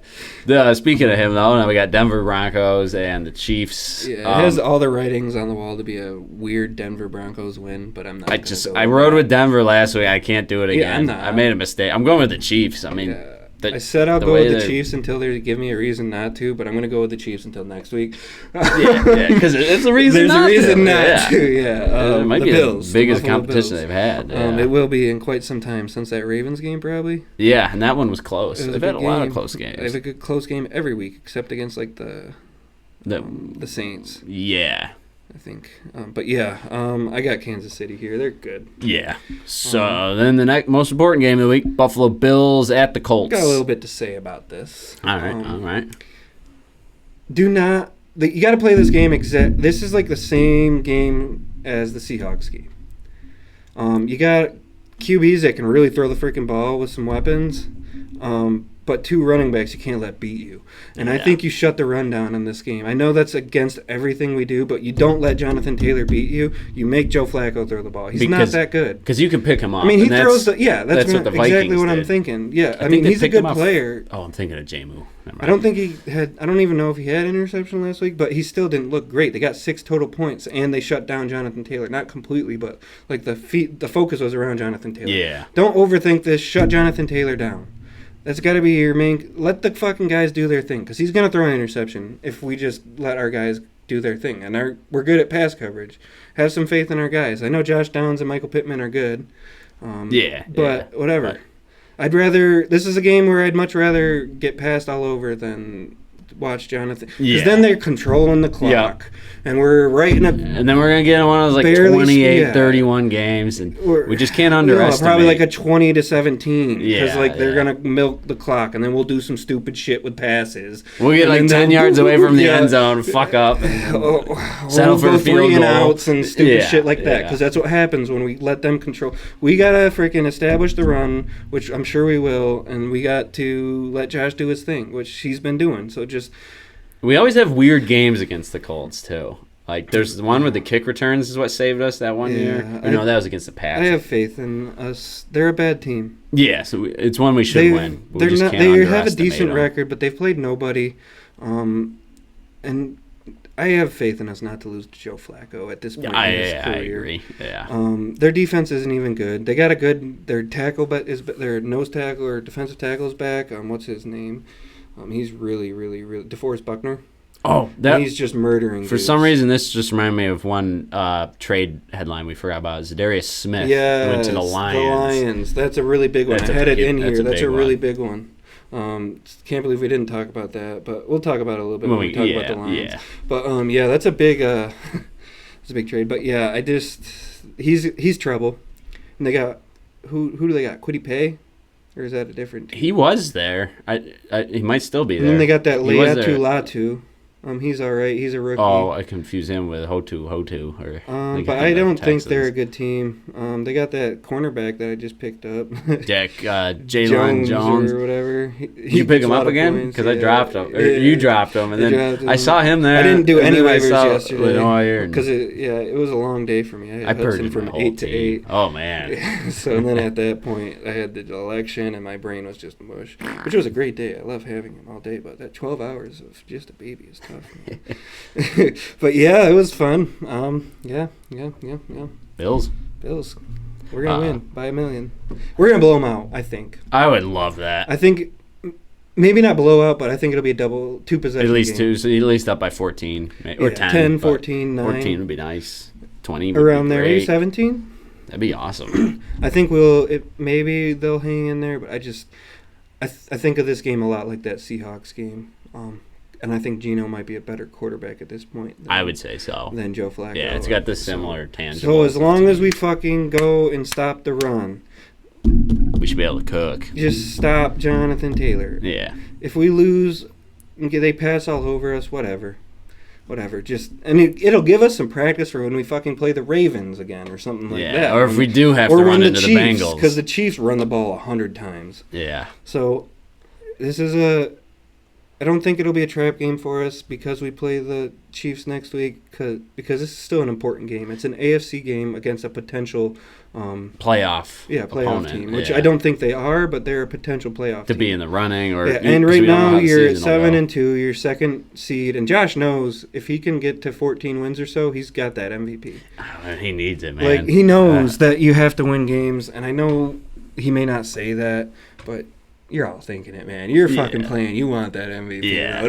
Speaking of him though, now we got Denver Broncos and the Chiefs. Yeah, it has all the writings on the wall to be a weird Denver Broncos win, but I'm not. I rode with Denver last week. I can't do it again. Yeah, I'm not. I made a mistake. I'm going with the Chiefs. I mean, Yeah. I said I'll the go way with the that- Chiefs until they give me a reason not to, but I'm going to go with the Chiefs until next week. yeah, because it's a reason. There's not a reason to. not Yeah. to, yeah. It might the be Bills, the biggest Buffalo competition Bills. they've had. Yeah. It will be in quite some time since that Ravens game, probably. Yeah, and that one was close. It was They've a had a good lot of game. close They have games. a good close game every week, except against like the Saints, Yeah. I think. But yeah, I got Kansas City here. They're good. Yeah. So then the next most important game of the week, Buffalo Bills at the Colts. Got a little bit to say about this. All right. Do not. You got to play this game This is like the same game as the Seahawks game. You got QBs that can really throw the freaking ball with some weapons, but two running backs you can't let beat you. And I Yeah. think you shut the run down in this game. I know that's against everything we do, but you don't let Jonathan Taylor beat you. You make Joe Flacco throw the ball. He's not that good. Because you can pick him up. I mean, he and throws that's that's what the exactly Vikings what I'm did. thinking. Yeah, I think mean, they he's a picked him good up. player. Oh, I'm thinking of Jamu. I don't think he had. I don't even know if he had an interception last week, but he still didn't look great. They got 6 total points, and they shut down Jonathan Taylor. Not completely, but like the focus was around Jonathan Taylor. Yeah. Don't overthink this. Shut Jonathan Taylor down. That's got to be your main. Let the fucking guys do their thing, because he's gonna throw an interception if we just let our guys do their thing. And we're good at pass coverage. Have some faith in our guys. I know Josh Downs and Michael Pittman are good. But whatever. Right. I'd rather. This is a game where I'd much rather get passed all over than watch Jonathan. Because then they're controlling the clock, and we're right in a. And then we're going to get one of those like Barely- 28-31 games, and we just can't underestimate. Probably like a 20-17. Because Yeah, they're gonna milk the clock, and then we'll do some stupid shit with passes. We'll get And like then 10 they'll- yards away from the Yeah. end zone, fuck up, and settle We'll for go a field 3 and goal. outs and stupid Yeah, shit like that, yeah. because that's what happens when we let them control. We gotta freaking establish the run, which I'm sure we will, and we got to let Josh do his thing, which he's been doing. So just We always have weird games against the Colts too. Like there's the one with the kick returns is what saved us that one year. Yeah, No, that was against the Pats. I have faith in us. They're a bad team. Yeah, so it's one we should win. We They're just not. can't They have a underestimate decent them. record, but they've played nobody. And I have faith in us not to lose to Joe Flacco at this point I in his career. agree. Yeah. Their defense isn't even good. They got a good. Their tackle, their nose tackle or defensive tackle is back. What's his name? He's really DeForest Buckner. Oh, He's just murdering. For some reason, this just reminded me of one trade headline we forgot about. Zadarius Smith went to the Lions. The Lions. That's a really big one. That's I a had big- it in that's here. a That's a big really one. big one. Can't believe we didn't talk about that, but we'll talk about it a little bit when we talk about the Lions. Yeah. But yeah, that's a big it's a big trade. But yeah, he's trouble. And they got who do they got? Quiddy Pay? Or is that a different team? He was there. He might still be there. And then they got that He was there. Leatu Latu. He's all right. He's a rookie. Oh, I confuse him with Hotu. Or but I don't think they're a good team. They got that cornerback that I just picked up. Jalen Jones. or whatever. Did you pick him up again? Because I dropped him. Or you dropped him, and then I saw him there. I didn't do and any then I waivers saw yesterday Lenoir because it was a long day for me. I I had Hudson purged from my whole 8 to team. 8. Oh man. So and then at that point, I had the election, and my brain was just mush. Which was a great day. I love having him all day, but that 12 hours of just a baby is tough. Man. But yeah, it was fun. Yeah. Bills. We're gonna win by 1 million. We're gonna blow them out. I think. I would love that. I think maybe not blowout, but I think it'll be a 2 possession. At least game. 2, so at least up by 14 or 10. 10, but 14, 9. 14 would be nice. 20 would Around be there, great. 17. That'd be awesome. I think maybe they'll hang in there, but I think of this game a lot like that Seahawks game, and I think Geno might be a better quarterback at this point. I would say so. Than Joe Flacco. Yeah, it's got the similar tangible. So as long as we fucking go and stop the run, we should be able to cook. just stop Jonathan Taylor. Yeah. If we lose, they pass all over us, whatever. whatever. And it'll give us some practice for when we fucking play the Ravens again or something like that. Or if we do have to run into the Bengals. Because the Chiefs run the ball 100 times. Yeah. So this is I don't think it'll be a trap game for us because we play the Chiefs next week because this is still an important game. It's an AFC game against a potential playoff opponent, team, which yeah. I don't think they are, but they're a potential playoff to team. be in the running. And right now you're at 7-2, you're second seed, and Josh knows if he can get to 14 wins or so, he's got that MVP. He needs it, man. Like he knows that you have to win games, and I know he may not say that, but you're all thinking it, man. You're fucking playing. You want that MVP. Yeah.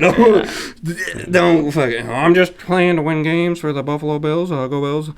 Don't fucking. I'm just playing to win games for the Buffalo Bills. I'll go Bills.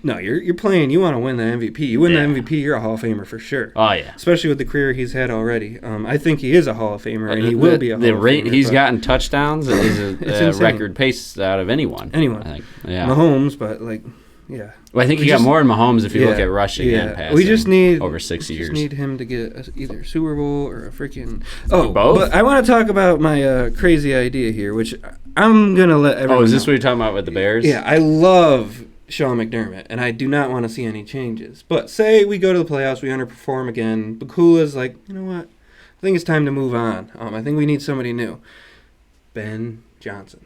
No, you're playing. You want to win the MVP. You win the MVP, you're a Hall of Famer for sure. Oh yeah. Especially with the career he's had already. I think he is a Hall of Famer, and he will be a Hall of Famer. He's gotten touchdowns is a record pace out of anyone. I think. Yeah. Mahomes, but like. Yeah. Well, I think he got more in Mahomes if you look at rushing and passing. We just need over 6 years. We just need him to get either a Super Bowl or a freaking both. But I want to talk about my crazy idea here, which I'm gonna let everyone. Is this know. what you're talking about with the Bears? Yeah, I love Sean McDermott, and I do not want to see any changes. But say we go to the playoffs, we underperform again. Bakula's like, you know what? I think it's time to move on. I think we need somebody new. Ben Johnson.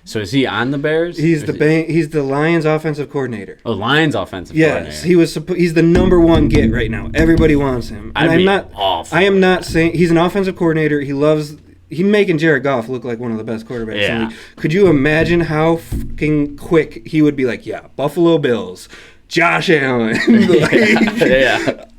So is he on the Bears? He's the Lions offensive coordinator. Oh, Lions offensive coordinator. Yes, he's the number one get right now. Everybody wants him. And I am not saying he's an offensive coordinator. He's making Jared Goff look like one of the best quarterbacks in the league. Could you imagine how fucking quick he would be like, yeah, Buffalo Bills, Josh Allen.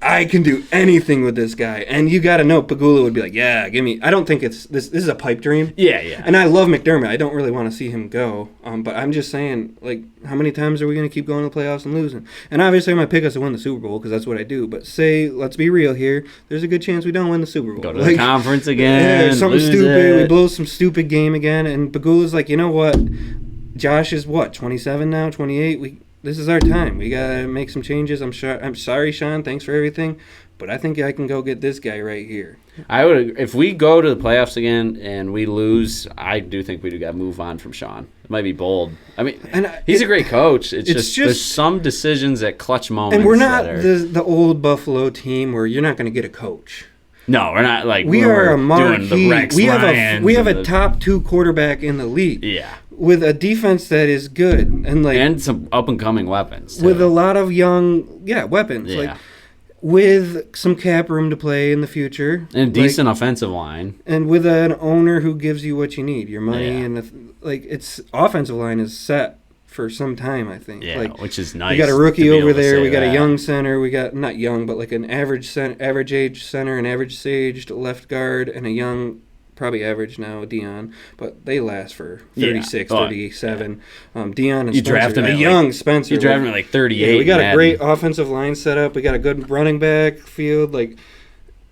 I can do anything with this guy. And you got to know, Pagula would be like, yeah, give me. I don't think this is a pipe dream. Yeah. And I love McDermott. I don't really want to see him go. But I'm just saying, like, how many times are we going to keep going to the playoffs and losing? And obviously, I might pick us to win the Super Bowl because that's what I do. But let's be real here. There's a good chance we don't win the Super Bowl. Go to the conference again. Yeah, something stupid. We blow some stupid game again. And Pagula's like, you know what? Josh is 27 now, 28. This is our time. We gotta make some changes. I'm sorry, Sean. Thanks for everything, but I think I can go get this guy right here. I would, if we go to the playoffs again and we lose, I do think we got to move on from Sean. It might be bold. I mean, he's a great coach. It's just there's some decisions at clutch moments. And we're not the old Buffalo team where you're not going to get a coach. No, we're not like we are a marquee. Doing the Rex we have a top 2 quarterback in the league. Yeah. With a defense that is good and some up and coming weapons too. With a lot of young weapons with some cap room to play in the future and a decent offensive line and with an owner who gives you what you need, your money and its offensive line is set for some time, I think. Which is nice. We got a rookie over there. We got a young center. We got not young, but like an average age center, an average aged left guard, and a young. Probably average now, Dion, but they last for 36, 37. Dion and you draft Spencer, him young Spencer. You draft him at like 38. We got a great offensive line set up. We got a good running back field. Like,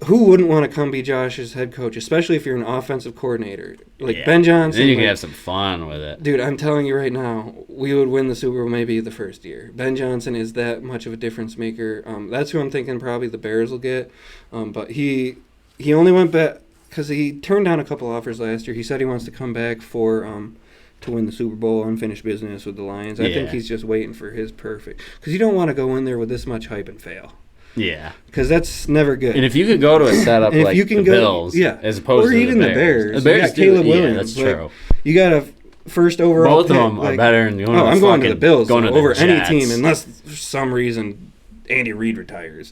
who wouldn't want to come be Josh's head coach, especially if you're an offensive coordinator? Like Ben Johnson. Then you can have some fun with it. Dude, I'm telling you right now, we would win the Super Bowl maybe the first year. Ben Johnson is that much of a difference maker. That's who I'm thinking probably the Bears will get. But he only went back. Because he turned down a couple offers last year. He said he wants to come back to win the Super Bowl, unfinished business with the Lions. I think he's just waiting for his perfect. Because you don't want to go in there with this much hype and fail. Yeah. Because that's never good. And if you could go to a setup like the Bills, as opposed to even the Bears. The Bears Caleb Williams. That's true. You got a first overall Both of them are better than the owner. I'm going to the Bills over any team unless for some reason Andy Reid retires.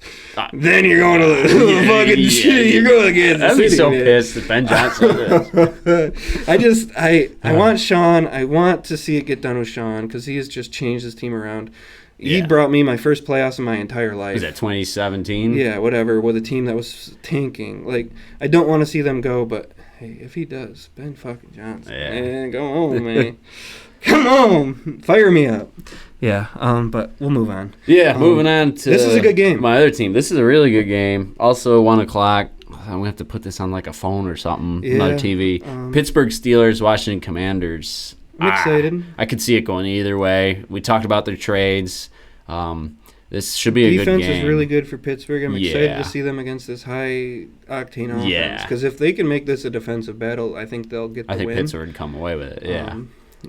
Then you're going to the fucking shit. You're going against the I'd be so man. pissed if Ben Johnson is. I want Sean. I want to see it get done with Sean because he has just changed his team around. He brought me my first playoffs in my entire life. Was that 2017? Yeah, whatever. With a team that was tanking. Like, I don't want to see them go, but hey, if he does, Ben fucking Johnson, man, go on, man. Come on, fire me up. Yeah, but we'll move on. Yeah, moving on to this is a good game. My other team. This is a really good game. Also, 1 o'clock. I'm gonna have to put this on like a phone or something, another TV. Pittsburgh Steelers, Washington Commanders. I'm excited. I could see it going either way. We talked about their trades. This should be a good game. Defense is really good for Pittsburgh. I'm excited to see them against this high-octane offense. Because if they can make this a defensive battle, I think they'll get the win. I think Pittsburgh would come away with it,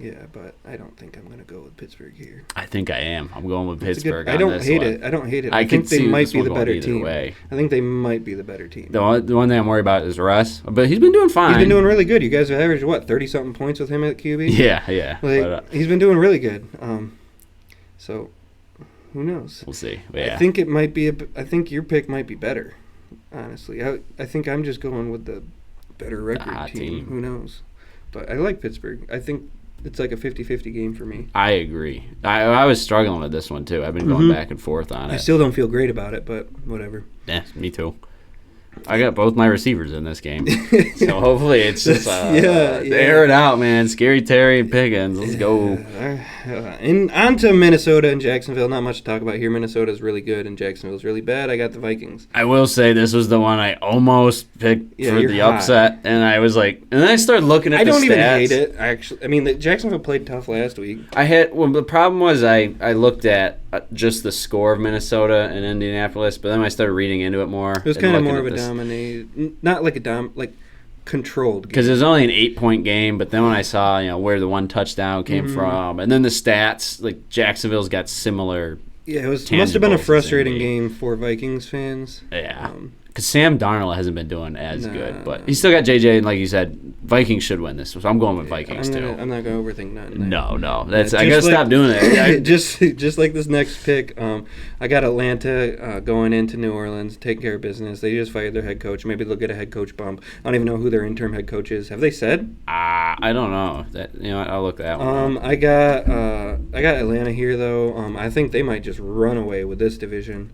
Yeah, but I don't think I'm going to go with Pittsburgh here. I think I am. I'm going with It's a good- Pittsburgh. I don't hate it. I don't hate it. I think they might be the better team. Way. I think they might be the better team. The one thing I'm worried about is Russ, but he's been doing fine. He's been doing really good. You guys have averaged, 30-something points with him at QB? Yeah. Like, he's been doing really good. So, who knows? We'll see. Yeah. I think it might be. I think your pick might be better. Honestly, I think I'm just going with the better record team. Who knows? But I like Pittsburgh. I think it's like a 50-50 game for me. I agree. I was struggling with this one too. I've been going back and forth on it. I still don't feel great about it, but whatever. Yeah, me too. I got both my receivers in this game. So hopefully it's just air it out, man. Scary Terry and Pickens. Let's go. And on to Minnesota and Jacksonville. Not much to talk about here. Minnesota's really good and Jacksonville's really bad. I got the Vikings. I will say this was the one I almost picked for the upset, and I was like, and then I started looking at the stats. I don't even hate it, actually. I mean, Jacksonville played tough last week. The problem was I looked at just the score of Minnesota and Indianapolis, but then I started reading into it more. It was kind of more of a dominated, not like controlled game. Because it was only an 8-point game, but then when I saw where the one touchdown came from, and then the stats, like Jacksonville's got similar. Yeah, must have been a frustrating game for Vikings fans. Yeah. Because Sam Darnold hasn't been doing as good, but he's still got JJ, and like you said, Vikings should win this, so I'm going with Vikings too. I'm not going to overthink nothing. No, I got to stop doing it. just like this next pick, I got Atlanta going into New Orleans, taking care of business. They just fired their head coach. Maybe they'll get a head coach bump. I don't even know who their interim head coach is. Have they said? I don't know. I'll look that one up. I got Atlanta here though. I think they might just run away with this division.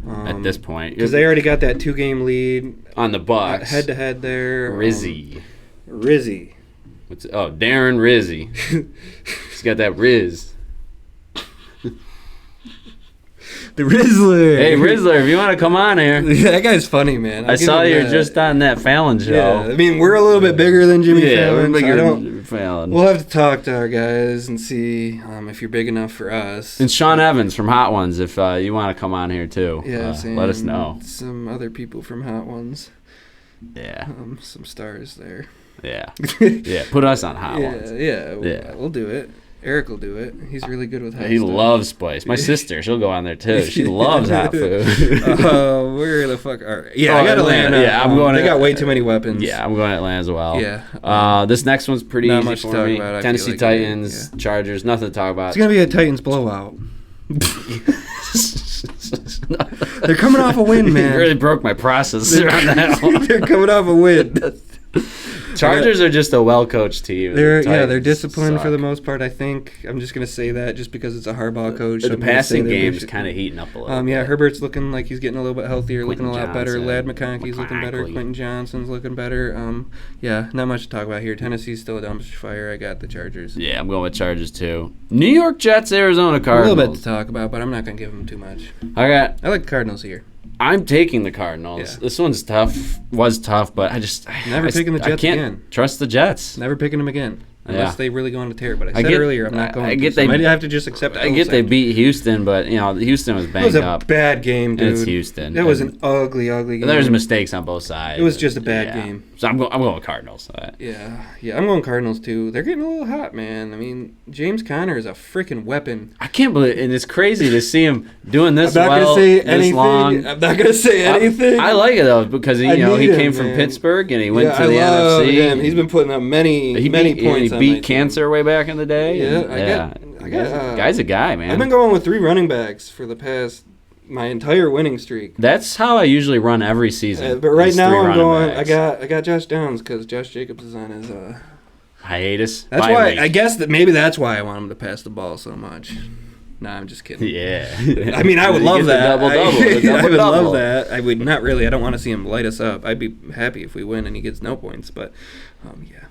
At this point, because they already got that 2-game lead on the Bucs, head-to-head there. Rizzy. Darren Rizzy. He's got that Riz. The Rizzler. Hey, Rizzler, if you want to come on here. That guy's funny, man. I saw you were just on that Fallon show. Yeah, I mean, we're a little bit bigger than Jimmy Fallon. We're bigger than Jimmy Fallon. We'll have to talk to our guys and see if you're big enough for us. And Sean Evans from Hot Ones, if you want to come on here too. Yeah, let us know. Some other people from Hot Ones. Yeah. Some stars there. Yeah. Yeah, put us on Hot Ones. Yeah, we'll do it. Eric will do it. He's really good with hot stuff. He loves spice. My sister, she'll go on there too. She loves hot food. Where the fuck are? Yeah, I got Atlanta. Yeah, I'm going. They got way too many weapons. Yeah, I'm going to Atlanta as well. Yeah. This next one's pretty easy for me. About, Tennessee Titans, Chargers. Nothing to talk about. It's gonna be a Titans blowout. They're coming off a win, man. You really broke my processor on that one. They're coming off a win. Chargers are just a well-coached team. They're disciplined for the most part, I think. I'm just going to say that just because it's a Harbaugh coach. The passing game is kind of heating up a little bit. Herbert's looking like he's getting a little bit healthier, looking a lot better. Ladd McConkey's looking better. Quentin Johnson's looking better. Not much to talk about here. Tennessee's still a dumpster fire. I got the Chargers. Yeah, I'm going with Chargers too. New York Jets, Arizona Cardinals. A little bit to talk about, but I'm not going to give them too much. I like the Cardinals here. I'm taking the Cardinals. Yeah. This one's tough. Was tough, but never picking the Jets again. I can't trust the Jets. Never picking them again. Unless they really go on a tear. But I said earlier, I'm not going to. I might have to just accept it. I get they beat Houston, but Houston was banged up. It was a bad game, dude. It's Houston. That was an ugly game. There's mistakes on both sides. It was just a bad game. So I'm going with Cardinals. Yeah, I'm going Cardinals too. They're getting a little hot, man. I mean, James Conner is a freaking weapon. I can't believe it. And it's crazy to see him doing this I'm not well, gonna say this anything. long. I'm not going to say anything. I like it, though, because he came from Pittsburgh and he went to the NFC. Him. He's been putting up many points. He beat cancer way back in the day. Yeah, I got guy's a guy, man. I've been going with 3 running backs for the past my entire winning streak. That's how I usually run every season. But right now I'm going. I got Josh Downs because Josh Jacobs is on his hiatus. That's why I guess that maybe that's why I want him to pass the ball so much. Nah, I'm just kidding. Yeah. I mean, I would love that. I would love that. I would not really. I don't want to see him light us up. I'd be happy if we win and he gets no points. But yeah.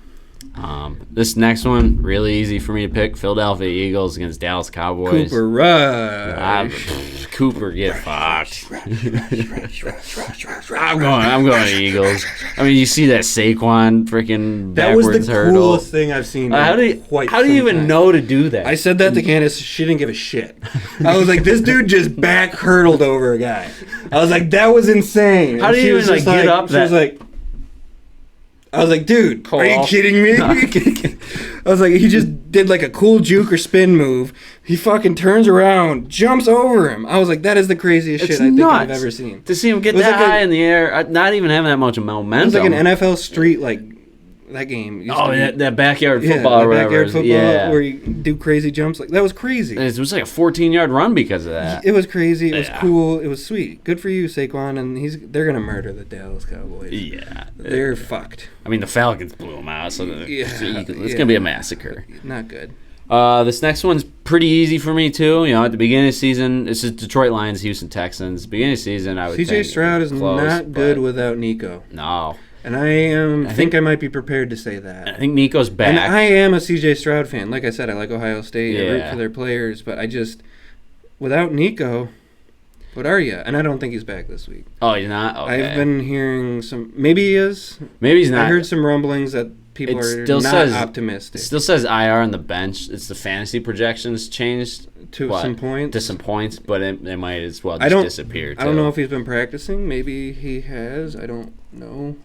This next one, really easy for me to pick. Philadelphia Eagles against Dallas Cowboys. Cooper Rush. Cooper, get fucked. I'm going to Eagles. I mean, you see that Saquon freaking backwards hurdle. That was the coolest thing I've seen. How do you even know to do that? I said that to Candace. She didn't give a shit. I was like, this dude just back hurdled over a guy. I was like, that was insane. How do you even get up that? She was like, I was like, dude, Cole. are you kidding me? I was like, he just did like a cool juke or spin move. He fucking turns around, jumps over him. I was like, that is the craziest It's shit I think I've nuts. ever seen. To see him get It was that like high in the air, not even having that much momentum. It was like an NFL street, like, that game. used to be- that backyard yeah, football the or whatever. backyard football where you do crazy jumps. Like, that was crazy. It was like a 14-yard run because of that. It was crazy. It was Yeah. cool. It was sweet. Good for you, Saquon. And they're gonna murder the Dallas Cowboys. Yeah. They're fucked. I mean, the Falcons blew them out, so it's Yeah. going to be a massacre. Not good. This next one's pretty easy for me, too. You know, at the beginning of the season, it's just Detroit Lions, Houston Texans. Beginning of the season, I would CJ think Stroud is close, not good but without Nico. No. And I think I might be prepared to say that. I think Nico's back. And I am a CJ Stroud fan. Like I said, I like Ohio State. I root Yeah. for their players. But I just, without Nico, what are you? And I don't think he's back this week. Oh, you're not? Okay. I've been hearing some, maybe he is. Maybe he's not. I heard some rumblings that people It are still not says- optimistic. It still says IR on the bench. It's the fantasy projections changed to what? some points. to some points, but it might as well I just don't- disappear, too. I don't know if he's been practicing. Maybe he has. I don't know.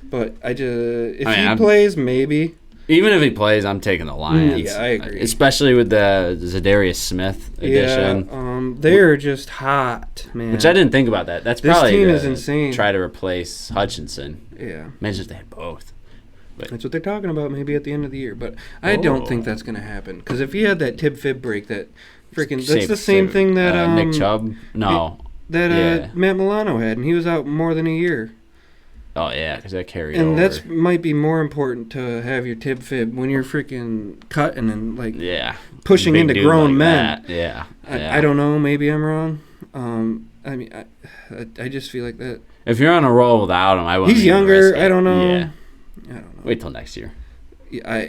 But if he plays, maybe. Even if he plays, I'm taking the Lions. Yeah, I agree. Especially with the Zadarius Smith addition. Yeah, they're just hot, man. Which I didn't think about that. That's This probably team to is insane. Try to replace Hutchinson. Yeah. Imagine if they had both. That's what they're talking about maybe at the end of the year. But I don't think that's going to happen. Because if he had that tib-fib break, that's the same thing that Nick Chubb? No. That Matt Milano had, and he was out more than a year. Oh, yeah, because that carried And over. that's might be more important to have your tib-fib when you're freaking cutting and, like, pushing Big into dude grown like men. that. Yeah. I don't know. Maybe I'm wrong. I mean, I just feel like that. If you're on a roll without him, I wouldn't. He's even younger. risk it. I don't know. Yeah. I don't know. Wait till next year. Yeah,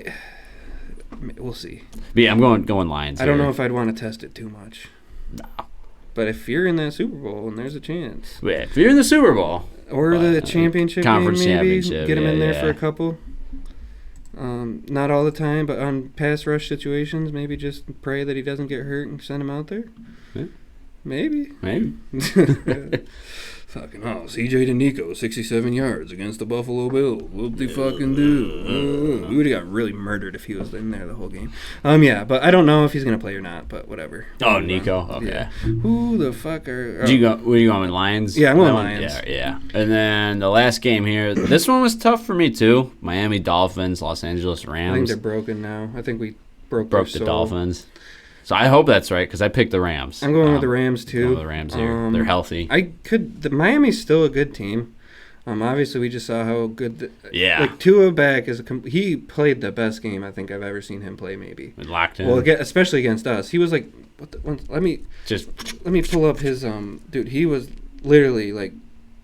we'll see. But yeah, I'm going Lions. I don't here. know if I'd want to test it too much. No. But if you're in that Super Bowl and there's a chance, Yeah, if you're in the Super Bowl or the championship conference game, maybe championship, get him in there yeah. for a couple. Not all the time, but on pass rush situations, maybe just pray that he doesn't get hurt and send him out there. Yeah. Maybe. Fucking CJ to Nico, 67 yards against the Buffalo Bills. Whoop de fucking do. We would have got really murdered if he was in there the whole game. Yeah, but I don't know if he's gonna play or not. But whatever. Oh, Nico. Okay. Yeah. Who the fuck are? Did you go? Were you going Lions? Yeah, I'm going That one? Lions. Yeah. And then the last game here. This one was tough for me too. Miami Dolphins, Los Angeles I think Rams. they're broken now. I think we broke Broke their the soul. Dolphins. So I hope that's right because I picked the Rams. I'm going with the Rams too. Going with the Rams here. They're healthy. The Miami's still a good team. Obviously we just saw how good. Like Tua back he played the best game I think I've ever seen him play. Maybe Locked in. Well, especially against us, he was like, let me pull up his dude. He was literally like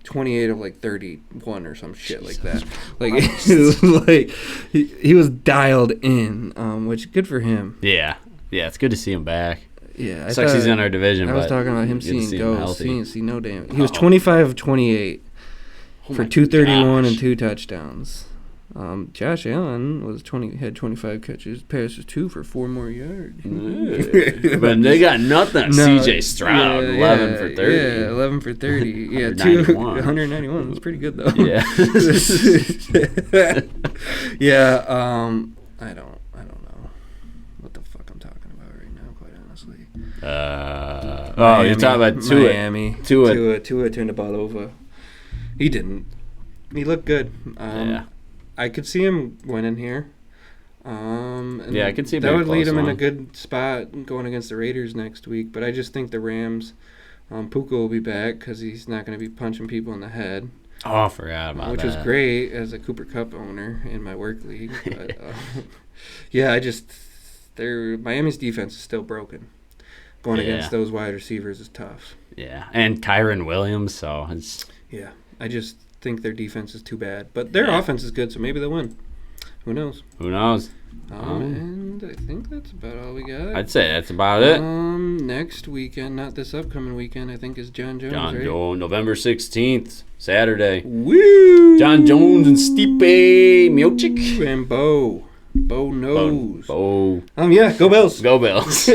28 of like 31 or some shit like that. Like it was like he was dialed in, which good for him. Yeah, it's good to see him back. Yeah, Sucks he's in our division. I was but talking about him good to seeing see goals. healthy. He didn't see no damn. He was 25 of 28 for 231 and 2 touchdowns. Josh Allen had 25 catches, passes 2 for 4 more yards. But they got nothing. No, CJ Stroud, 11 for 30. Yeah, 11 for 30. Yeah, 191. That's pretty good though. Yeah. Yeah. I don't know what the fuck I'm talking about right now. Quite honestly. You're talking about Tua. Miami. Tua turned the ball over. He didn't. He looked good. Yeah. I could see him winning here. And I could see that would lead close him in a one. good spot going against the Raiders next week. But I just think the Rams, Puka will be back because he's not going to be punching people in the head. Oh, I forgot about Which that. was great as a Cooper Cup owner in my work league. But, yeah, Miami's defense is still broken. Going against those wide receivers is tough. Yeah, and Kyron Williams, so it's... Yeah, I just think their defense is too bad. But their offense is good, so maybe they'll win. Who knows? And I think that's about all we got. I'd say that's about it. Next weekend, not this upcoming weekend, I think is John Jones, right? November 16th, Saturday. Woo! John Jones and Stipe Miocic. And Bo knows. Bo. Yeah, go Bills. Go Bills.